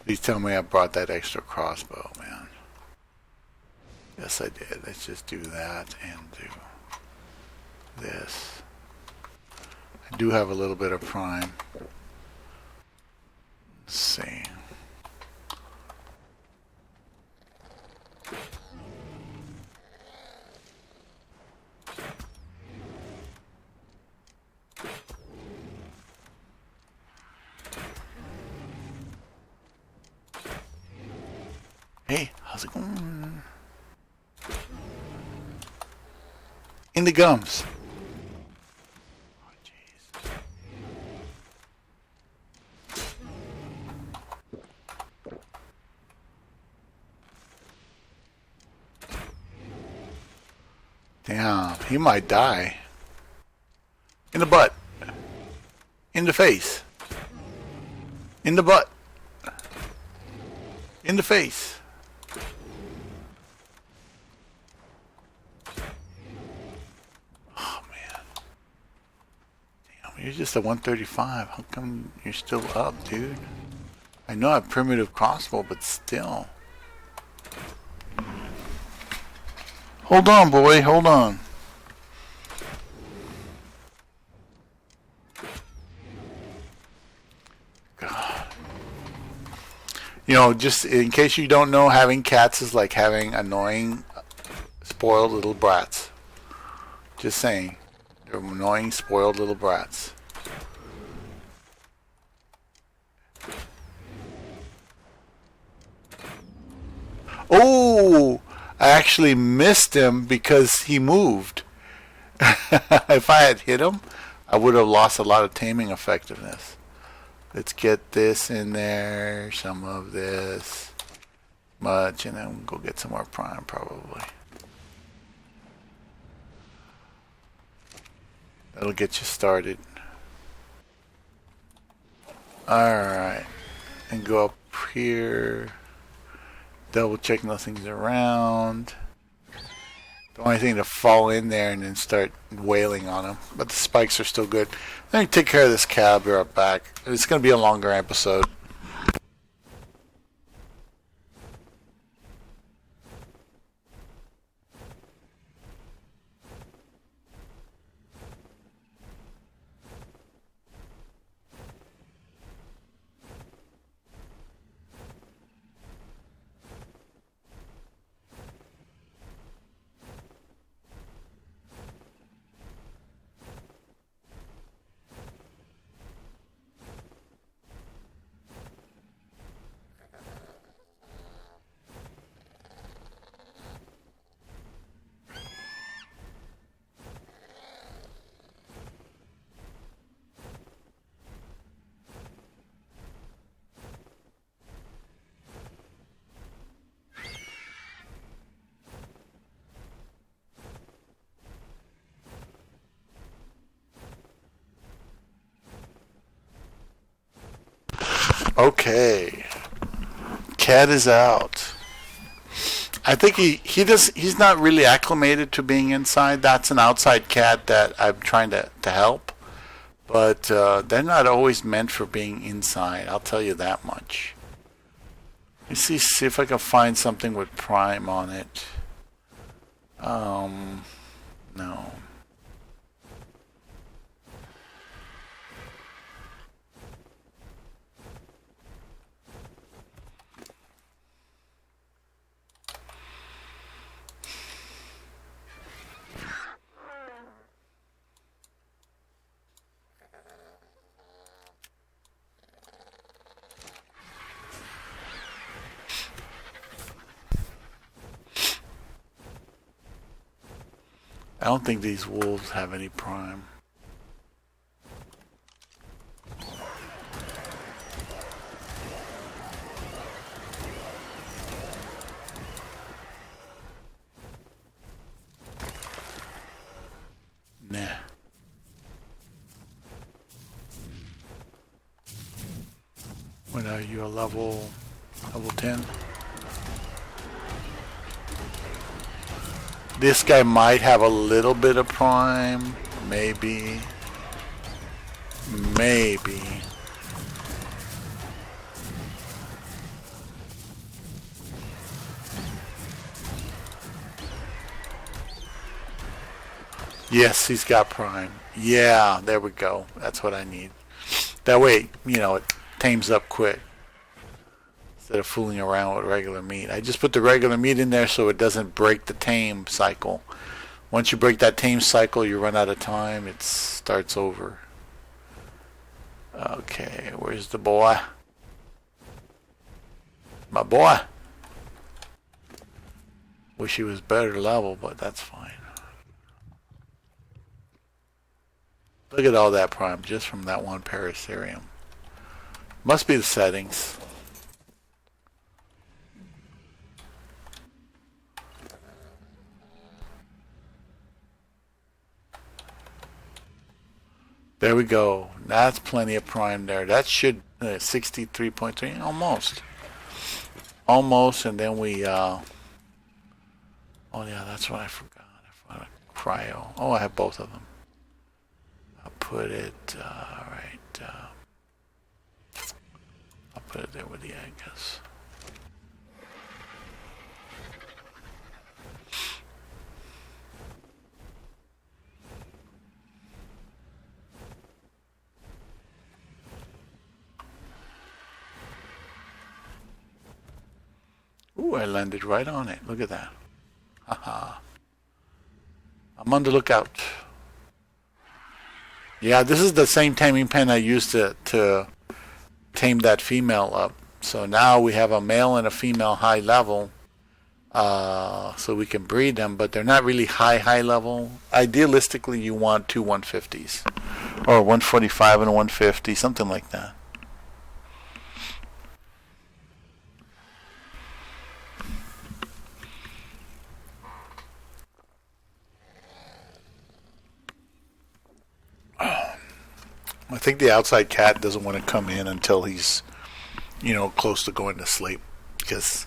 Please tell me I brought that extra crossbow, man. Yes, I did. Let's just do that and do this. I do have a little bit of prime. Let's see. Hey, how's it going? In the gums. Oh, jeez. Damn, he might die. In the butt. In the face. In the butt. In the face. You're just a 135. How come you're still up, dude? I know I have primitive crossbow, but still. Hold on, boy. Hold on. You know, just in case you don't know, having cats is like having annoying, spoiled little brats. Just saying. They're annoying, spoiled little brats. Oh! I actually missed him because he moved. If I had hit him, I would have lost a lot of taming effectiveness. Let's get this in there, some of this, much, and then we'll go get some more prime probably. That'll get you started. Alright. And go up here. Double check nothing's around. The only thing to fall in there and then start wailing on them. But the spikes are still good. Let me take care of this cab. Be right back. It's going to be a longer episode. Okay. Cat is out. I think he's not really acclimated to being inside. That's an outside cat that I'm trying to help. But they're not always meant for being inside. I'll tell you that much. Let me see if I can find something with prime on it. No. I don't think these wolves have any prime. Nah. What are you, a level 10? This guy might have a little bit of prime. Maybe. Maybe. Yes, he's got prime. Yeah, there we go. That's what I need. That way, you know, it tames up quick. Instead of fooling around with regular meat. I just put the regular meat in there so it doesn't break the tame cycle. Once you break that tame cycle, you run out of time. It starts over. Okay, where's the boy? My boy. Wish he was better level, but that's fine. Look at all that prime just from that one paracerium. Must be the settings. There we go. That's plenty of prime there. That should 63.3, almost. Almost, and then we oh yeah, that's what I forgot. I forgot a cryo. Oh, I have both of them. I'll put it right. I'll put it there with the eggs. Ooh, I landed right on it. Look at that. Haha. I'm on the lookout. Yeah, this is the same taming pen I used to tame that female up. So now we have a male and a female high level. So we can breed them, but they're not really high level. Idealistically, you want two 150s. Or 145 and a 150, something like that. I think the outside cat doesn't want to come in until he's, close to going to sleep. Because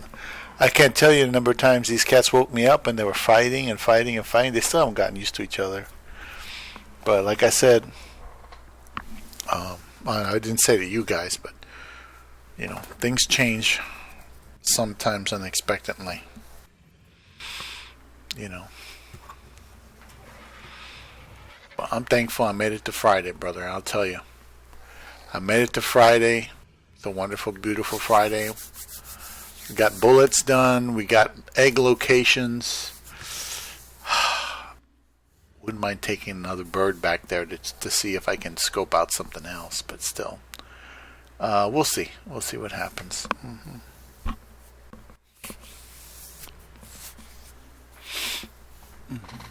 I can't tell you the number of times these cats woke me up and they were fighting and fighting and fighting. They still haven't gotten used to each other. But like I said, I didn't say to you guys, but, things change sometimes unexpectedly. But I'm thankful I made it to Friday, brother. I'll tell you. I made it to Friday. It's a wonderful, beautiful Friday. We got bullets done. We got egg locations. Wouldn't mind taking another bird back there to see if I can scope out something else. But still, we'll see. We'll see what happens. Mm-hmm. Mm-hmm.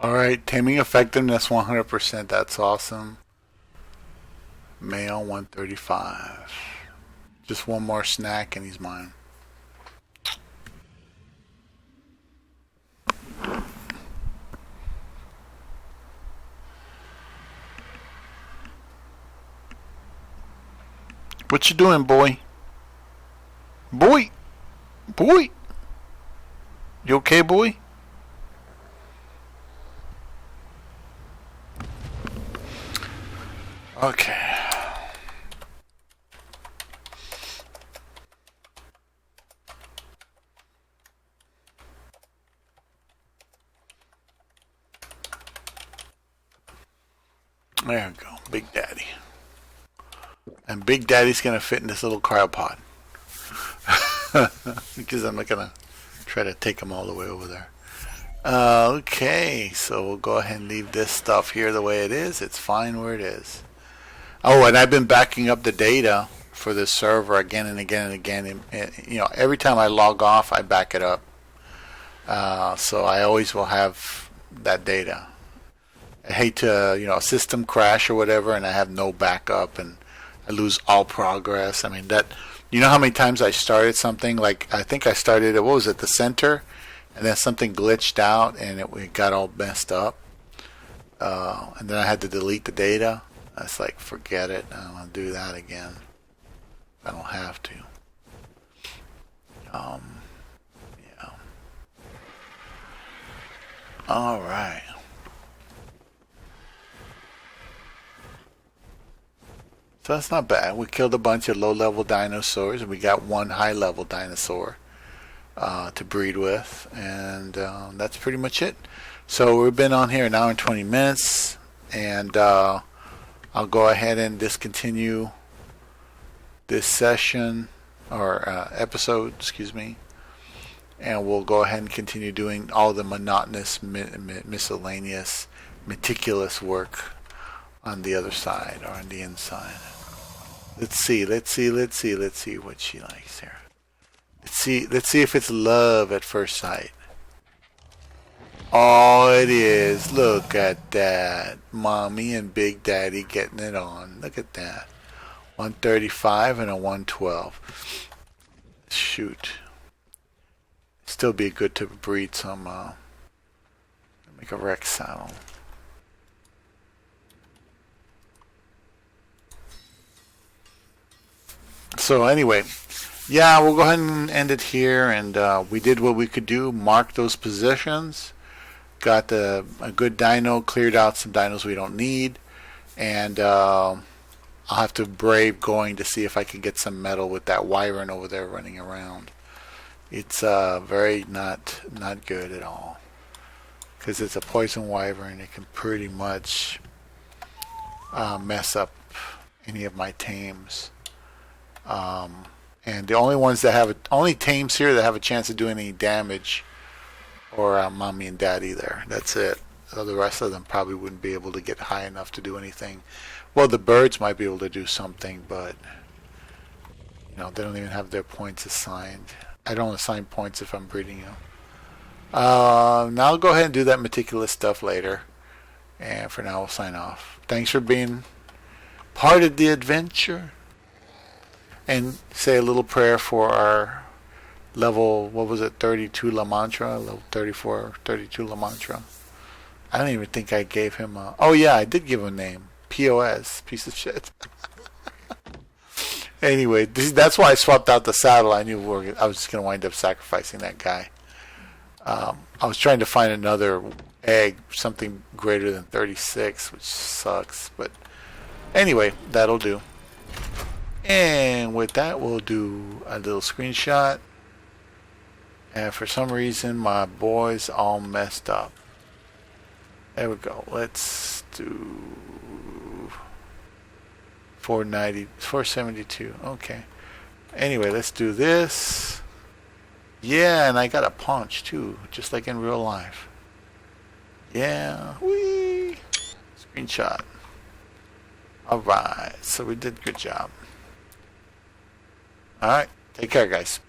Alright, taming effectiveness 100%. That's awesome. Male 135. Just one more snack and he's mine. What you doing, boy? Boy! Boy! You okay, boy? Okay. There we go. Big Daddy. And Big Daddy's going to fit in this little cryopod. Because I'm not going to try to take them all the way over there. Okay, so we'll go ahead and leave this stuff here the way it is. It's fine where it is. Oh, and I've been backing up the data for this server again and again and again. And, every time I log off, I back it up. So I always will have that data. I hate to, a system crash or whatever, and I have no backup, and I lose all progress. I mean, how many times I started something? Like, I think I started, what was it, the center? And then something glitched out, and it got all messed up. And then I had to delete the data. I was like, forget it. I don't want to do that again. I don't have to. Yeah. All right. So that's not bad. We killed a bunch of low-level dinosaurs, and we got one high-level dinosaur to breed with, and that's pretty much it. So we've been on here an hour and 20 minutes, and I'll go ahead and discontinue this session, or episode, excuse me, and we'll go ahead and continue doing all the monotonous, miscellaneous, meticulous work on the other side, or on the inside. Let's see what she likes here. Let's see if it's love at first sight. Oh, it is. Look at that. Mommy and Big Daddy getting it on. Look at that. 135 and a 112. Shoot. Still be good to breed some, make a Rex saddle. So anyway, yeah, we'll go ahead and end it here. And we did what we could do. Mark those positions. Got a good dino. Cleared out some dinos we don't need. And I'll have to brave going to see if I can get some metal with that wyvern over there running around. It's very not good at all. Because it's a poison wyvern. It can pretty much mess up any of my tames. And the only ones that have only tames here that have a chance of doing any damage or mommy and daddy there. That's it. So the rest of them probably wouldn't be able to get high enough to do anything. Well, the birds might be able to do something, but they don't even have their points assigned. I don't assign points if I'm breeding them. Now I'll go ahead and do that meticulous stuff later. And for now, we'll sign off. Thanks for being part of the adventure. And say a little prayer for our level, 32 La Mantra, level 34, 32 La Mantra. I don't even think I gave him a... Oh, yeah, I did give him a name. POS, piece of shit. Anyway, that's why I swapped out the saddle. I knew I was just going to wind up sacrificing that guy. I was trying to find another egg, something greater than 36, which sucks. But anyway, that'll do. And with that, we'll do a little screenshot. And for some reason, my boy's all messed up. There we go. Let's do 472. Okay. Anyway, let's do this. Yeah, and I got a punch too, just like in real life. Yeah. Whee! Screenshot. Alright. So we did a good job. Alright. Take care, guys.